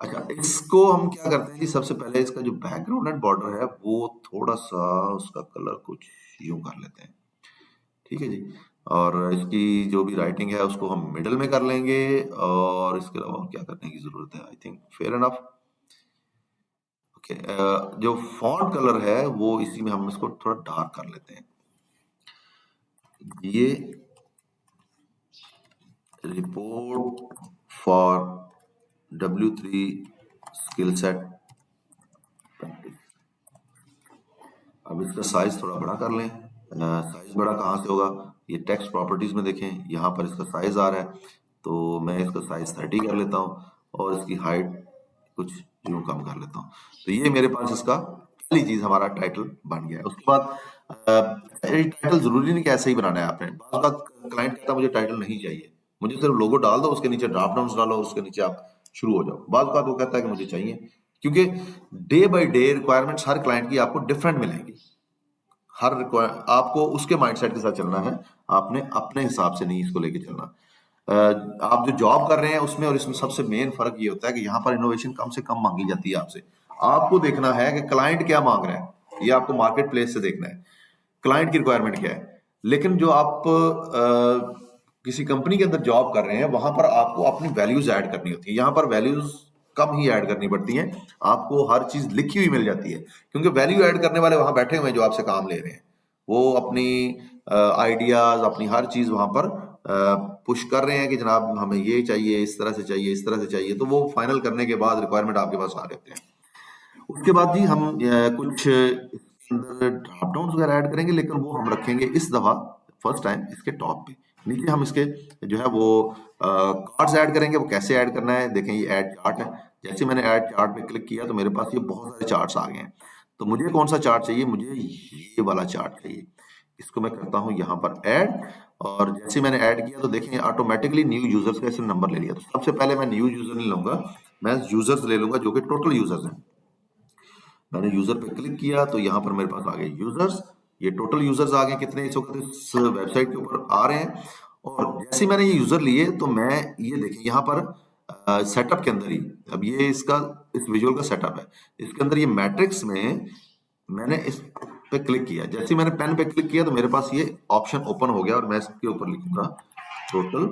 अच्छा, इसको हम क्या करते हैं जी, सबसे पहले इसका जो बैकग्राउंड एंड बॉर्डर है वो थोड़ा सा उसका कलर कुछ यूं कर लेते हैं। ठीक है जी। और इसकी जो भी राइटिंग है उसको हम मिडिल में कर लेंगे, और इसके अलावा और क्या करने की जरूरत है, I think fair enough. Okay, जो फॉन्ट कलर है वो इसी में हम इसको थोड़ा डार्क कर लेते हैं। ये report for W3 skill set practice. अब इसका साइज थोड़ा बड़ा कर लें। साइज बड़ा कहाँ से होगा, ये टेक्स्ट प्रॉपर्टीज में देखें, यहाँ पर इसका साइज आ रहा है, तो मैं इसका साइज 30 कर लेता हूँ और इसकी हाइट कुछ यूं कम कर लेता हूँ। तो ये मेरे पास इसका पहली चीज हमारा टाइटल बन गया है। उसके बाद टाइटल जरूरी नहीं कि ऐसे ही बनाना है आपने। बात क्लाइंट कहता है मुझे टाइटल नहीं चाहिए, मुझे सिर्फ लोगो डाल दो, उसके नीचे ड्रॉप डाउन डालो, उसके नीचे आप शुरू हो जाओ। बात वो कहता है कि मुझे चाहिए, क्योंकि day by day requirements her client की आपको डिफरेंट मिलेंगी। आपको उसके माइंडसेट के साथ चलना है, आपने अपने हिसाब से नहीं इसको लेके चलना। आप जो जॉब कर रहे हैं उसमें और इसमें सबसे मेन फर्क ये होता है कि यहाँ पर इनोवेशन कम से कम मांगी जाती है आपसे। आपको देखना है कि क्लाइंट क्या मांग रहा है, ये आपको मार्केट प्लेस से देखना है क्लाइंट की रिक्वायरमेंट क्या है। लेकिन जो आप किसी कंपनी के अंदर जॉब कर रहे हैं वहां पर आपको अपनी वैल्यूज ऐड करनी होती है। यहाँ पर वैल्यूज कम ही ऐड करनी पड़ती हैं, आपको हर चीज लिखी हुई मिल जाती है, क्योंकि वैल्यू ऐड करने वाले वहां बैठे हुए हैं जो आपसे काम ले रहे हैं। वो अपनी आइडियाज, अपनी हर चीज वहां पर पुश कर रहे हैं कि जनाब हमें ये चाहिए, इस तरह से चाहिए, इस तरह से चाहिए। तो वो फाइनल करने के बाद रिक्वायरमेंट आपके पास आ रहे होते हैं। उसके बाद जी हम कुछ अंदर ड्रॉप डाउन वगैरह ऐड करेंगे, लेकिन वो हम रखेंगे इस दफा फर्स्ट टाइम इसके टॉप पे। नीचे हम इसके जो है वो कार्ड्स ऐड करेंगे। वो कैसे ऐड करना है, देखें ये ऐड चार्ट है। जैसे मैंने ऐड चार्ट पे क्लिक किया तो मेरे पास ये बहुत सारे चार्ट्स आ गए हैं। तो मुझे कौन सा चार्ट चाहिए, मुझे ये वाला चार्ट चाहिए। इसको मैं करता हूँ यहाँ पर ऐड, और जैसे मैंने ऐड किया तो देखें ऑटोमेटिकली न्यू यूजर्स का इसने नंबर ले लिया। तो सबसे पहले मैं न्यू यूजर नहीं लूंगा, मैं यूजर्स ले लूंगा जो कि टोटल यूजर्स हैं। मैंने यूजर पे क्लिक किया तो यहाँ पर मेरे पास आ गए यूजर्स। ये टोटल यूजर्स आ गए, कितने इस वक्त इस वेबसाइट के ऊपर आ रहे हैं। और जैसे ही मैंने ये यूजर लिए तो मैं ये देखें यहाँ पर सेटअप के अंदर ही, अब ये इसका इस विजुअल का सेटअप है, इसके अंदर ये मैट्रिक्स में मैंने इस पे क्लिक किया। जैसे ही मैंने पेन पे क्लिक किया तो मेरे पास ये ऑप्शन ओपन हो गया, और मैं इसके ऊपर लिखूंगा टोटल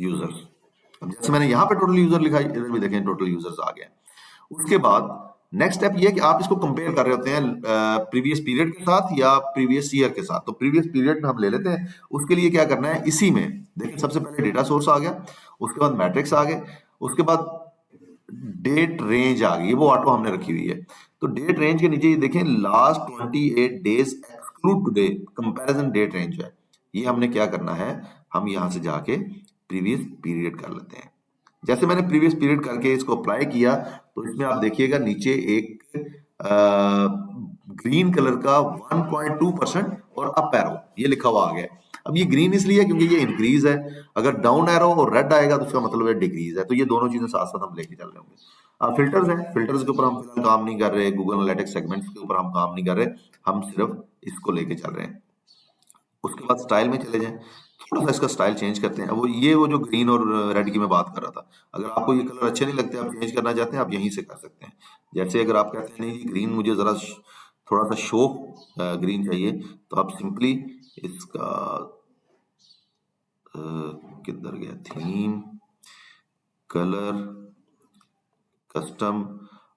यूजर्स। अब जैसे मैंने यहाँ पे टोटल यूजर लिखा, इधर भी देखें टोटल यूजर्स आ गए। उसके बाद नेक्स्ट स्टेप ये है कि आप इसको कंपेयर कर रहे होते हैं प्रीवियस पीरियड के साथ या प्रीवियस ईयर के साथ। तो प्रीवियस पीरियड में हम ले लेते हैं। उसके लिए क्या करना है, इसी में देखिए सबसे पहले डेटा सोर्स आ गया, उसके बाद मैट्रिक्स आ गए, उसके बाद डेट रेंज आ गई, वो ऑटो हमने रखी हुई है। तो डेट रेंज के नीचे ये देखें last 28 days exclude today comparison date range है। ये हमने क्या करना है, हम यहां से जाके प्रीवियस पीरियड कर लेते हैं। जैसे मैंने प्रीवियस पीरियड करके इसको अप्लाई किया तो इसमें आप देखिएगा नीचे एक ग्रीन कलर का 1.2% और अप एरो ये लिखा हुआ आ गया। अब ये ग्रीन इसलिए क्योंकि ये इंक्रीज है, अगर डाउन एरो और रेड आएगा तो उसका मतलब है डिक्रीज है। तो ये दोनों चीजें साथ साथ हम लेके चल रहे होंगे। अब फिल्टर्स हैं, फिल्टर्स के ऊपर हम फिलहाल काम नहीं कर रहे, गूगल एनालिटिक्स सेगमेंट्स के ऊपर हम काम नहीं कर रहे, हम सिर्फ इसको लेके चल रहे हैं। उसके बाद स्टाइल में चले जाएं, थोड़ा सा इसका स्टाइल चेंज करते हैं। वो जो ग्रीन और रेड की मैं बात कर रहा था, अगर आपको ये कलर अच्छे नहीं लगते, आप चेंज करना चाहते हैं, आप यहीं से कर सकते हैं। जैसे अगर आप कहते हैं नहीं ग्रीन मुझे जरा थोड़ा सा शो ग्रीन चाहिए, तो आप सिंपली इसका किधर गया, थीम, कलर, कस्टम,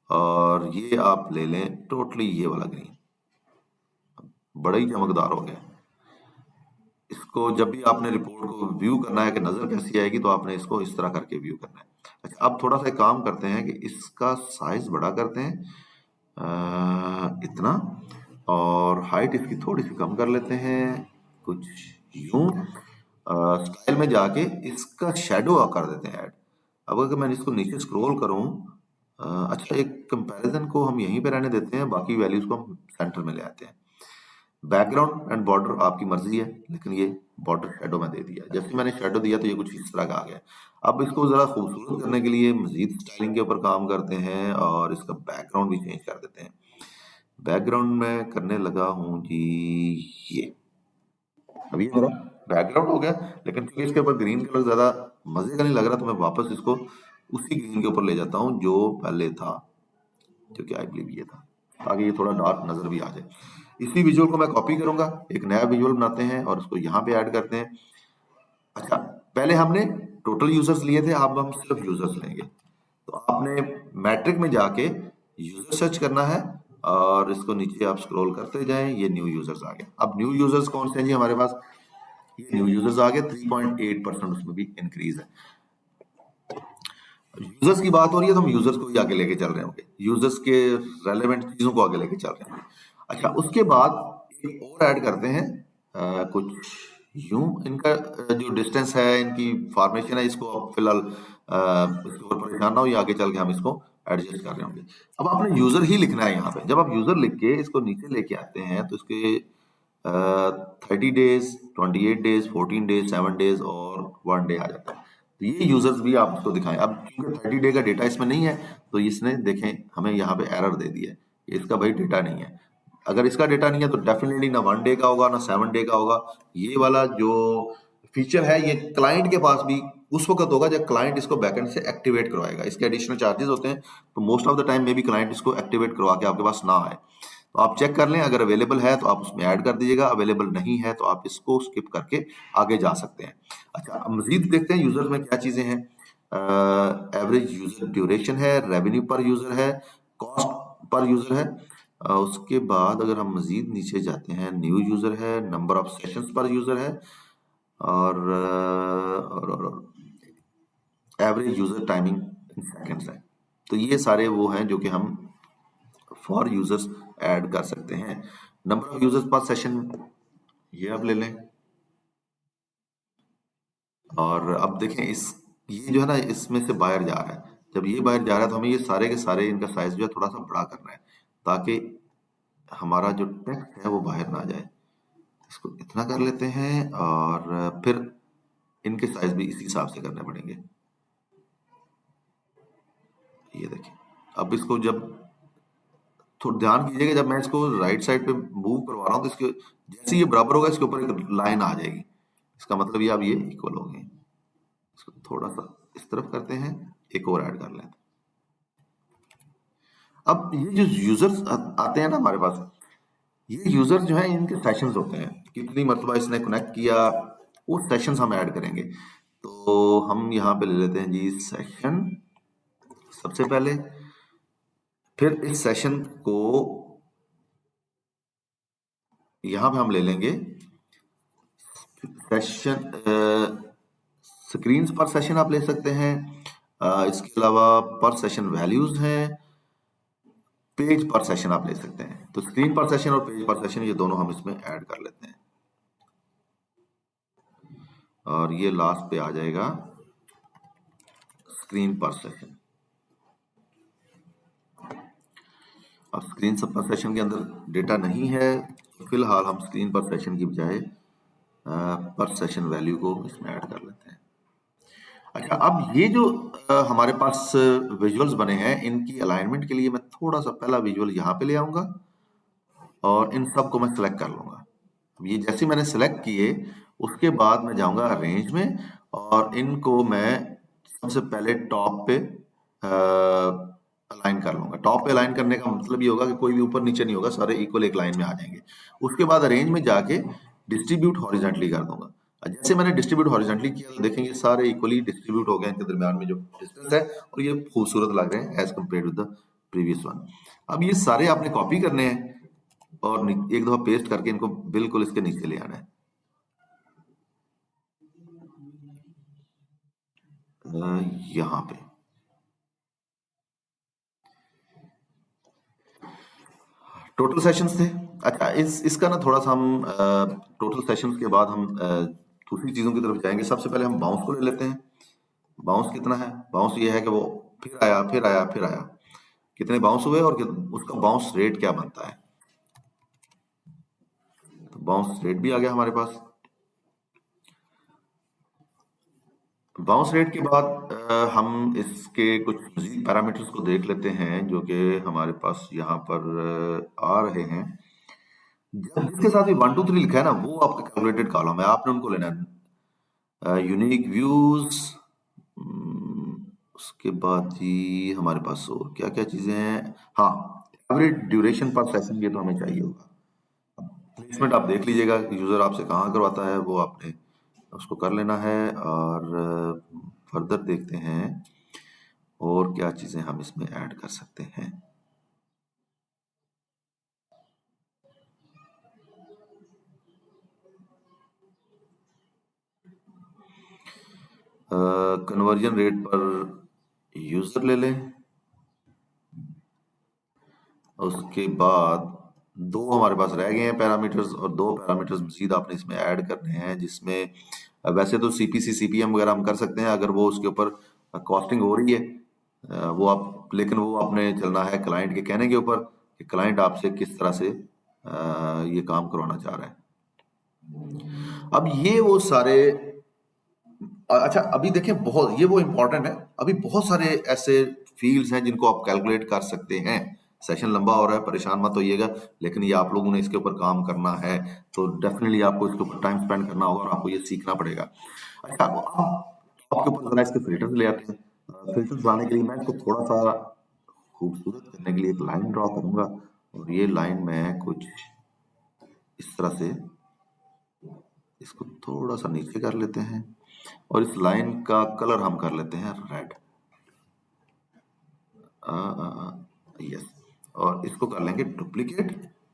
और ये आप ले लें टोटली ये वाला ग्रीन, बड़ा ही चमकदार हो गया। इसको जब भी आपने रिपोर्ट को व्यू करना है कि नजर कैसी आएगी, तो आपने इसको इस तरह करके व्यू करना है। अच्छा, अब थोड़ा सा काम करते हैं कि इसका साइज बड़ा करते हैं इतना, और हाइट इसकी थोड़ी सी कम कर लेते हैं, कुछ यूं। स्टाइल में जाके इसका शेडो कर देते हैं ऐड। अब अगर मैं इसको नीचे स्क्रॉल करूं, अच्छा एक कंपैरिजन को हम यहीं पे रहने देते हैं, बाकी वैल्यूज को हम सेंटर में ले आते हैं। बैकग्राउंड एंड बॉर्डर आपकी मर्जी है, लेकिन ये बॉर्डर शेडो में दे दिया। जैसे मैंने शेडो दिया तो ये कुछ इस तरह का आ गया। अब इसको जरा खूबसूरत करने के लिए मजीद स्टाइलिंग के ऊपर काम करते हैं और इसका बैकग्राउंड भी चेंज कर देते हैं। बैकग्राउंड में करने लगा हूं जी ये। अब ये मेरा बैकग्राउंड हो गया, लेकिन क्योंकि इसके ऊपर ग्रीन कलर ज्यादा मजे का नहीं लग रहा, तो मैं वापस इसको उसी ग्रीन के ऊपर ले जाता हूँ जो पहले था, जो कि आई बिलीव ये था, ताकि ये थोड़ा डार्क नजर भी आ जाए। इसी विजुअल को मैं कॉपी करूंगा, एक नया विजुअल बनाते हैं और उसको यहाँ पे ऐड करते हैं। अच्छा, पहले हमने टोटल यूजर्स लिए थे, अब हम सिर्फ यूजर्स लेंगे। तो आपने मैट्रिक में जाके यूजर सर्च करना है और इसको नीचे आप स्क्रॉल करते जाएं, ये न्यू यूजर्स आ गए। अब न्यू यूजर्स कौन से हैं जी हमारे पास, ये न्यू यूजर्स आ गए, 3.8% उसमें भी इंक्रीज है। यूजर्स की बात हो रही है तो हम यूजर्स को ही आगे लेके चल रहे होंगे, यूजर्स के रेलेवेंट चीजों को आगे लेके चल रहे होंगे। अच्छा, उसके बाद एक और ऐड करते हैं, कुछ यूं। इनका जो डिस्टेंस है, इनकी फॉर्मेशन है, इसको आप फिलहाल इसके ऊपर परेशान ना हो, ये आगे चल के हम इसको एडजस्ट कर रहे होंगे। अब आपने यूजर ही लिखना है यहाँ पे। जब आप यूजर लिख के इसको नीचे लेके आते हैं तो इसके 30 डेज, 28 डेज, 14 डेज, 7 डेज और 1 डे आ जाता है। तो ये यूजर्स भी आप उसको दिखाएं। अब क्योंकि 30 डे का डेटा इसमें नहीं है, तो इसने देखें हमें यहाँ पे एरर दे दिया है, इसका भाई डेटा नहीं है। अगर इसका डेटा नहीं है तो डेफिनेटली ना 1 डे का होगा ना 7 डे का होगा। ये वाला जो फीचर है ये क्लाइंट के पास भी उस वक्त होगा जब क्लाइंट इसको बैकएंड से एक्टिवेट करवाएगा। इसके एडिशनल चार्जेस होते हैं, तो मोस्ट ऑफ द टाइम में भी क्लाइंट इसको एक्टिवेट करवा के आपके पास ना आए। तो आप चेक कर लें, अगर अवेलेबल है तो आप उसमें ऐड कर दीजिएगा, अवेलेबल नहीं है तो आप इसको स्किप करके आगे जा सकते हैं। अच्छा, अब मजीद देखते हैं यूजर में क्या चीजें हैं। एवरेज यूजर ड्यूरेशन है, रेवेन्यू पर यूजर है, कॉस्ट पर यूजर है। उसके बाद अगर हम मजीद नीचे जाते हैं, न्यू यूजर है, नंबर ऑफ सेशंस पर यूजर है, और एवरेज यूजर टाइमिंग इन सेकंड्स है। तो ये सारे वो हैं जो कि हम फॉर यूजर्स ऐड कर सकते हैं। नंबर ऑफ यूजर्स पर सेशन ये आप ले लें, और अब देखें इस ये जो है ना इसमें से बाहर जा रहा है। जब ये बाहर जा रहा है तो हमें ये सारे के सारे इनका साइज जो है थोड़ा सा बड़ा करना है, ताकि हमारा जो टेक्स्ट है वो बाहर ना जाए। इसको इतना कर लेते हैं और फिर इनके साइज भी इसी हिसाब से करने पड़ेंगे। ये देखिए, अब इसको जब थोड़ा ध्यान कीजिएगा, जब मैं इसको राइट साइड पे मूव करवा रहा हूँ तो इसके जैसे ये बराबर होगा इसके ऊपर एक लाइन आ जाएगी, इसका मतलब ये अब ये इक्वल हो गए। इसको थोड़ा सा इस तरफ करते हैं, एक और ऐड कर लेते हैं। अब ये जो यूजर्स आते हैं ना हमारे पास, ये यूजर जो है इनके सेशंस होते हैं, कितनी मरतबा इसने कनेक्ट किया वो सेशंस हम ऐड करेंगे। तो हम यहाँ पे ले लेते हैं जी सेशन सबसे पहले, फिर इस सेशन को यहाँ पे हम ले लेंगे सेशन, स्क्रीन पर सेशन आप ले सकते हैं। इसके अलावा पर सेशन वैल्यूज हैं, पेज पर सेशन आप ले सकते हैं। तो स्क्रीन पर सेशन और पेज पर सेशन ये दोनों हम इसमें ऐड कर लेते हैं, और ये लास्ट पे आ जाएगा स्क्रीन पर सेशन। अब स्क्रीन पर सेशन के अंदर डेटा नहीं है, तो फिलहाल हम स्क्रीन पर सेशन की बजाय पर सेशन वैल्यू को इसमें ऐड कर लेते हैं। अच्छा, अब ये जो हमारे पास विजुअल्स बने हैं, इनकी अलाइनमेंट के लिए मैं थोड़ा सा पहला विजुअल यहाँ पे ले आऊंगा और इन सब को मैं सिलेक्ट कर लूंगा। अब ये जैसे मैंने सिलेक्ट किए, उसके बाद मैं जाऊंगा रेंज में और इनको मैं सबसे पहले टॉप पे अलाइन कर लूंगा। टॉप पे अलाइन करने का मतलब ये होगा कि कोई भी ऊपर नीचे नहीं होगा, सारे इक्वल एक लाइन में आ जाएंगे। उसके बाद रेंज में जाके डिस्ट्रीब्यूट हॉरिजॉन्टली कर दूंगा। जैसे मैंने डिस्ट्रीब्यूट हॉरिजॉन्टली किया तो देखेंगे सारे इक्वली डिस्ट्रीब्यूट हो गए, इनके दरमियान में जो डिस्टेंस है, और ये खूबसूरत लग रहे हैं as compare to the previous one. अब ये सारे आपने कॉपी करने हैं और एक दफा पेस्ट करके इनको बिल्कुल इसके नीचे ले आना है। यहाँ पे टोटल सेशंस थे, अच्छा, इसका ना थोड़ा सा हम टोटल सेशंस के बाद हम दूसरी चीजों की तरफ जाएंगे। सबसे पहले हम बाउंस को ले लेते हैं। बाउंस कितना है? बाउंस ये है कि वो फिर आया फिर आया फिर आया, कितने बाउंस हुए और उसका बाउंस रेट क्या बनता है। तो बाउंस रेट भी आ गया हमारे पास। बाउंस रेट के बाद हम इसके कुछ मजीद पैरामीटर्स को देख लेते हैं जो कि हमारे पास यहाँ पर आ रहे हैं। जब जिसके साथ भी 1 2 3 लिखा है ना, वो आपका कैलकुलेटेड कॉलम है, आपने उनको लेना है। यूनिक व्यूज, उसके बाद जी हमारे पास और क्या क्या चीजें हैं। हाँ, एवरेज ड्यूरेशन पर सेशन, ये तो हमें चाहिए होगा। प्लेसमेंट आप देख लीजिएगा कि यूजर आपसे कहाँ करवाता है, वो आपने उसको कर लेना है। और फर्दर देखते हैं और क्या चीजें हम इसमें ऐड कर सकते हैं। कन्वर्जन रेट पर यूजर ले लें। उसके बाद दो हमारे पास रह गए हैं पैरामीटर्स, और दो पैरामीटर्स मजीद आपने इसमें ऐड करने हैं, जिसमें वैसे तो सीपीसी सीपीएम वगैरह हम कर सकते हैं अगर वो उसके ऊपर कॉस्टिंग हो रही है। वो आप, लेकिन वो आपने चलना है क्लाइंट के कहने के ऊपर कि क्लाइंट आपसे किस तरह से ये काम करवाना चाह रहा है। अब ये वो सारे अच्छा अभी देखें, बहुत ये वो इम्पोर्टेंट है। अभी बहुत सारे ऐसे फील्ड्स हैं जिनको आप कैलकुलेट कर सकते हैं। सेशन लंबा हो रहा है, परेशान मत होइएगा, लेकिन ये आप लोगों ने इसके ऊपर काम करना है, तो डेफिनेटली आपको इसके ऊपर टाइम स्पेंड करना होगा और आपको ये सीखना पड़ेगा। अच्छा, अब आपके ऊपर जरा इसके फिल्टर्स ले आते हैं। फिल्टर्स लाने के लिए मैं इसको थोड़ा सा खूबसूरत करने के लिए एक लाइन ड्रॉ करूंगा, और ये लाइन मैं कुछ इस तरह से इसको थोड़ा सा नीचे कर लेते हैं, और इस लाइन का कलर हम कर लेते हैं रेड। यस, और इसको कर लेंगे duplicate,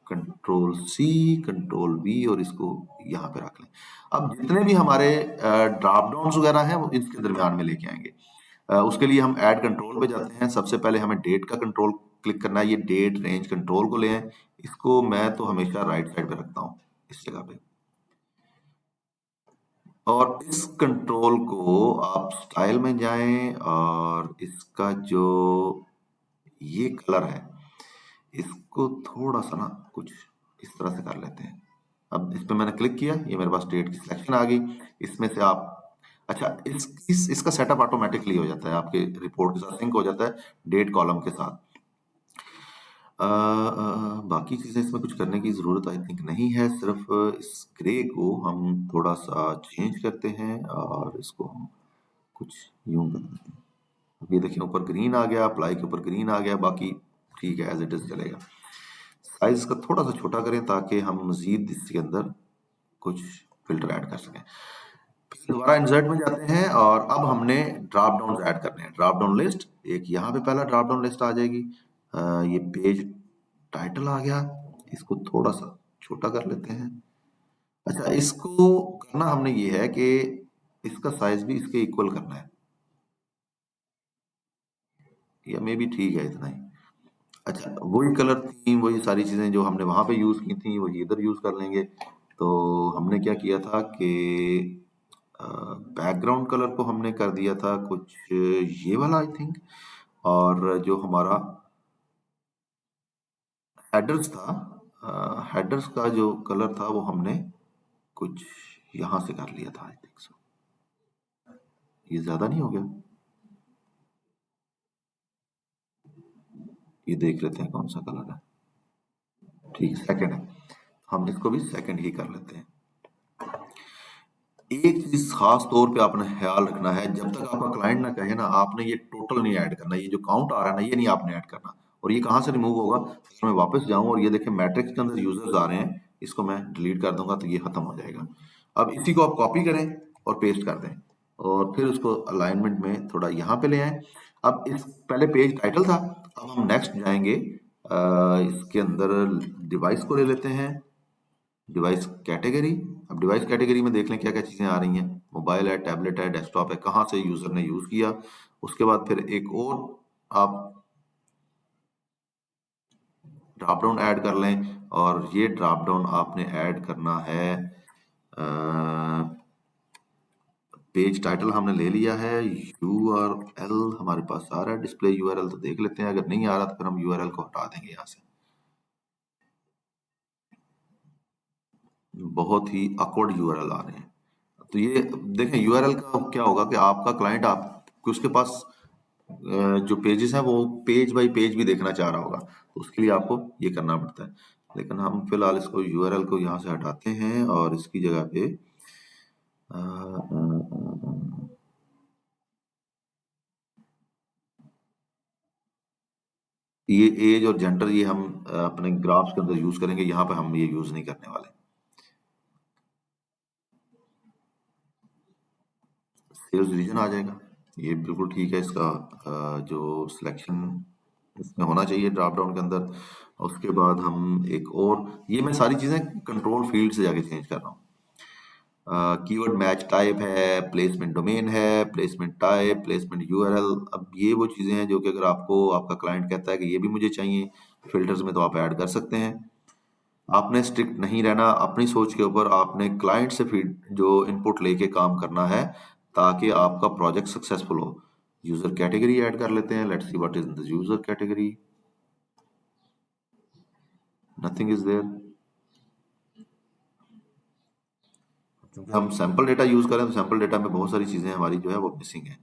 control C control V, और इसको यहाँ पे रख लें। अब जितने भी हमारे ड्रॉप डाउन वगैरह हैं वो इसके दरमियान में लेके आएंगे। उसके लिए हम ऐड कंट्रोल पे जाते हैं। सबसे पहले हमें डेट का कंट्रोल क्लिक करना है। ये डेट रेंज कंट्रोल को ले आए। इसको मैं तो हमेशा राइट साइड पे रखता हूँ, इस जगह पे। और इस कंट्रोल को आप स्टाइल में जाएं, और इसका जो ये कलर है, इसको थोड़ा सा ना कुछ इस तरह से कर लेते हैं। अब इस पे मैंने क्लिक किया, ये मेरे पास डेट की सिलेक्शन आ गई। इसमें से आप, अच्छा इसका सेटअप ऑटोमेटिकली हो जाता है, आपके रिपोर्ट के साथ सिंक हो जाता है, डेट कॉलम के साथ। बाकी चीजें इसमें कुछ करने की जरूरत आई थिंक नहीं है। सिर्फ इस ग्रे को हम थोड़ा सा चेंज करते हैं, और इसको हम कुछ यूं कर देते हैं। अब ये देखिए ऊपर ग्रीन आ गया, अप्लाई के ऊपर ग्रीन आ गया, बाकी ठीक है, एज इट इज चलेगा। साइज का थोड़ा सा छोटा करें ताकि हम मजीद इसके अंदर कुछ फिल्टर ऐड कर सकें। फिर दोबारा इंसर्ट में जाते हैं, और अब हमने ड्रॉप डाउन ऐड करने हैं। ड्रॉप डाउन लिस्ट, एक यहाँ पे पहला ड्रॉप डाउन लिस्ट आ जाएगी। ये पेज टाइटल आ गया, इसको थोड़ा सा छोटा कर लेते हैं। अच्छा, इसको करना हमने ये है कि इसका साइज भी इसके इक्वल करना है, या मे भी ठीक है इतना ही। अच्छा, वही कलर थीम, वही सारी चीजें जो हमने वहां पे यूज की थी वही इधर यूज कर लेंगे। तो हमने क्या किया था कि बैकग्राउंड कलर को हमने कर दिया था कुछ ये वाला आई थिंक, और जो हमारा हेडर्स था, हेडर्स का जो कलर था वो हमने कुछ यहां से कर लिया था आई थिंक सो। ये ज्यादा नहीं हो गया? ये देख लेते हैं कौन सा कलर है। ठीक है, सेकंड है, हम इसको भी सेकंड ही कर लेते हैं। एक चीज खास तौर पे आपने ख्याल रखना है, जब तक आपका क्लाइंट ना कहे ना, आपने ये टोटल नहीं ऐड करना। ये जो काउंट आ रहा है ना, ये नहीं आपने ऐड करना। और ये कहाँ से रिमूव होगा? अगर मैं वापस जाऊं और ये देखें मैट्रिक्स के अंदर यूजर्स आ रहे हैं, इसको मैं डिलीट कर दूंगा तो ये खत्म हो जाएगा। अब इसी को आप कॉपी करें और पेस्ट कर दें, और फिर उसको अलाइनमेंट में थोड़ा यहाँ पे ले आए। अब इस पहले पेज टाइटल था, अब हम नेक्स्ट जाएंगे इसके अंदर डिवाइस को ले लेते हैं, डिवाइस कैटेगरी। अब डिवाइस कैटेगरी में देख लें क्या क्या चीजें आ रही हैं। मोबाइल है, टैबलेट है, डेस्कटॉप है, कहाँ से यूजर ने यूज किया। उसके बाद फिर एक और आप ड्रॉप डाउन ऐड कर लें, और ये ड्रॉप डाउन आपने ऐड करना है। पेज टाइटल हमने ले लिया है, URL हमारे पास आ रहा है, डिस्प्ले URL तो देख लेते हैं, अगर नहीं आ रहा तो फिर हम URL को हटा देंगे यहाँ से। बहुत ही awkward URL आ रहे हैं। तो ये देखें, URL का क्या होगा कि आपका क्लाइंट आप उसके पास जो पेजेस हैं वो पेज बाय पेज भी देखना चाह रहा होगा, तो उसके लिए आपको ये करना पड़ता है। लेकिन हम फिलहाल इसको URL को यहाँ से हटाते हैं और इसकी जगह पे ये एज और जेंडर ये हम अपने ग्राफ्स के अंदर यूज करेंगे, यहाँ पे हम ये यूज नहीं करने वाले। सेल्स रीजन आ जाएगा, ये बिल्कुल ठीक है। इसका जो सिलेक्शन इसमें होना चाहिए ड्रॉप डाउन के अंदर। उसके बाद हम एक और, ये मैं सारी चीजें कंट्रोल फील्ड से जाके चेंज कर रहा हूँ। कीवर्ड मैच टाइप है, प्लेसमेंट डोमेन है, प्लेसमेंट टाइप, प्लेसमेंट URL। अब ये वो चीजें हैं जो कि अगर आपको आपका क्लाइंट कहता है कि ये भी मुझे चाहिए फिल्टर्स में, तो आप ऐड कर सकते हैं। आपने स्ट्रिक्ट नहीं रहना, अपनी सोच के ऊपर आपने क्लाइंट से फीड जो इनपुट लेके काम करना है ताकि आपका प्रोजेक्ट सक्सेसफुल हो। यूजर कैटेगरी ऐड कर लेते हैं, let's see what is the user category. Nothing is there, क्योंकि हम सैंपल डेटा यूज करें तो सैंपल डेटा में बहुत सारी चीजें हमारी जो है वो मिसिंग है।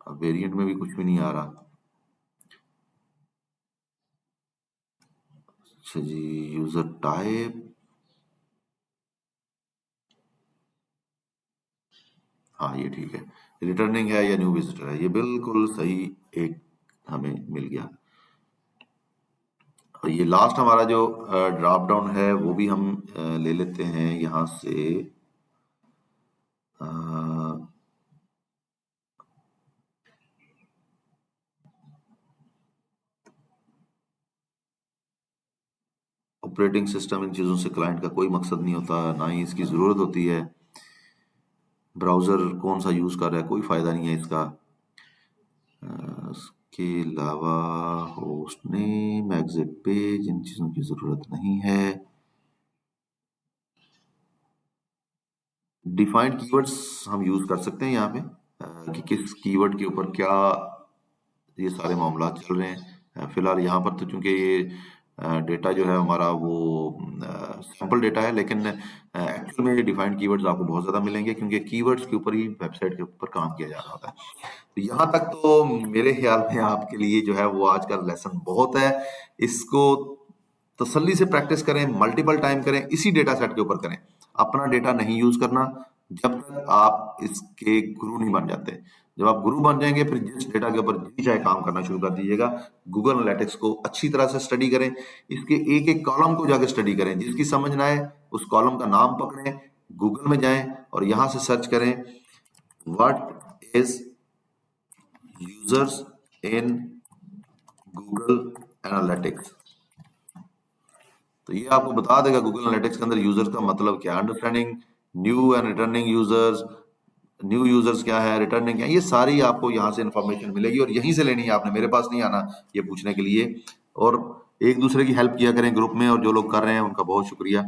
अब वेरिएंट में भी कुछ भी नहीं आ रहा। अच्छा जी, यूजर टाइप, हाँ ये ठीक है। रिटर्निंग है या न्यू विजिटर है, ये बिल्कुल सही एक हमें मिल गया। और ये लास्ट हमारा जो ड्रॉप डाउन है वो भी हम ले लेते हैं यहाँ से। ऑपरेटिंग सिस्टम, इन चीज़ों से क्लाइंट का कोई मकसद नहीं होता, ना ही इसकी ज़रूरत होती है। ब्राउज़र कौन सा यूज़ कर रहा है, कोई फ़ायदा नहीं है इसका। उसके अलावा होस्ट नेम, एग्जिट पेज, इन चीज़ों की ज़रूरत नहीं है। डिफाइंड कीवर्ड्स हम यूज़ कर सकते हैं यहाँ पे, कि किस कीवर्ड के ऊपर क्या ये सारे मामला चल रहे हैं। फिलहाल यहाँ पर तो चूंकि ये डेटा जो है हमारा वो सैंपल डेटा है, लेकिन एक्चुअल में डिफाइंड कीवर्ड्स आपको बहुत ज़्यादा मिलेंगे क्योंकि कीवर्ड्स के ऊपर ही वेबसाइट के ऊपर काम किया जा रहा होता है। तो यहाँ तक तो मेरे ख्याल में आपके लिए जो है वो आज का लेसन बहुत है। इसको तसल्ली से प्रैक्टिस करें, मल्टीपल टाइम करें, इसी डेटा सेट के ऊपर करें। अपना डेटा नहीं यूज करना जब तक आप इसके गुरु नहीं बन जाते। जब आप गुरु बन जाएंगे फिर जिस डेटा के ऊपर जी चाहे काम करना शुरू कर दीजिएगा। गूगल एनालिटिक्स को अच्छी तरह से स्टडी करें, इसके एक एक कॉलम को जाकर स्टडी करें, जिसकी समझ ना आए उस कॉलम का नाम पकड़ें, गूगल में जाएं और यहां से सर्च करें what is users in Google analytics. तो ये आपको बता देगा गूगल एनालिटिक्स के अंदर यूजर्स का मतलब क्या, understanding new and returning users, new users क्या है, रिटर्निंग क्या है, ये सारी आपको यहाँ से इंफॉर्मेशन मिलेगी और यहीं से लेनी है आपने, मेरे पास नहीं आना ये पूछने के लिए। और एक दूसरे की हेल्प किया करें ग्रुप में, और जो लोग कर रहे हैं उनका बहुत शुक्रिया।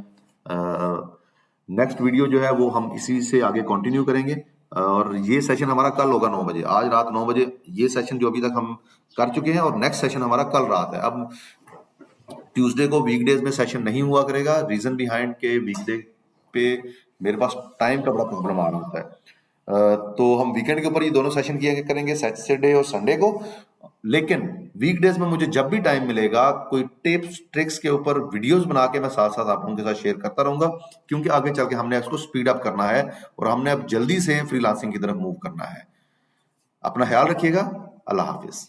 नेक्स्ट वीडियो जो है वो हम इसी से आगे कंटिन्यू करेंगे, और ये सेशन हमारा कल होगा 9 बजे, आज रात 9 बजे ये सेशन जो अभी तक हम कर चुके हैं, और नेक्स्ट सेशन हमारा कल रात है। अब ट्यूसडे को वीकडेज में सेशन नहीं हुआ करेगा, रीजन बिहाइंड के वीकडे पे मेरे पास टाइम का बड़ा प्रॉब्लम आ रहा होता है। तो हम वीकेंड के ऊपर ये दोनों सेशन किया करेंगे, सैटरडे और संडे को। लेकिन वीकडेज में मुझे जब भी टाइम मिलेगा कोई टिप्स ट्रिक्स के ऊपर वीडियोस बना के मैं साथ साथ आप लोगों के साथ शेयर करता रहूंगा, क्योंकि आगे चल के हमने इसको स्पीड अप करना है और हमने अब जल्दी से फ्रीलांसिंग की तरफ मूव करना है। अपना ख्याल रखिएगा, अल्लाह हाफिज।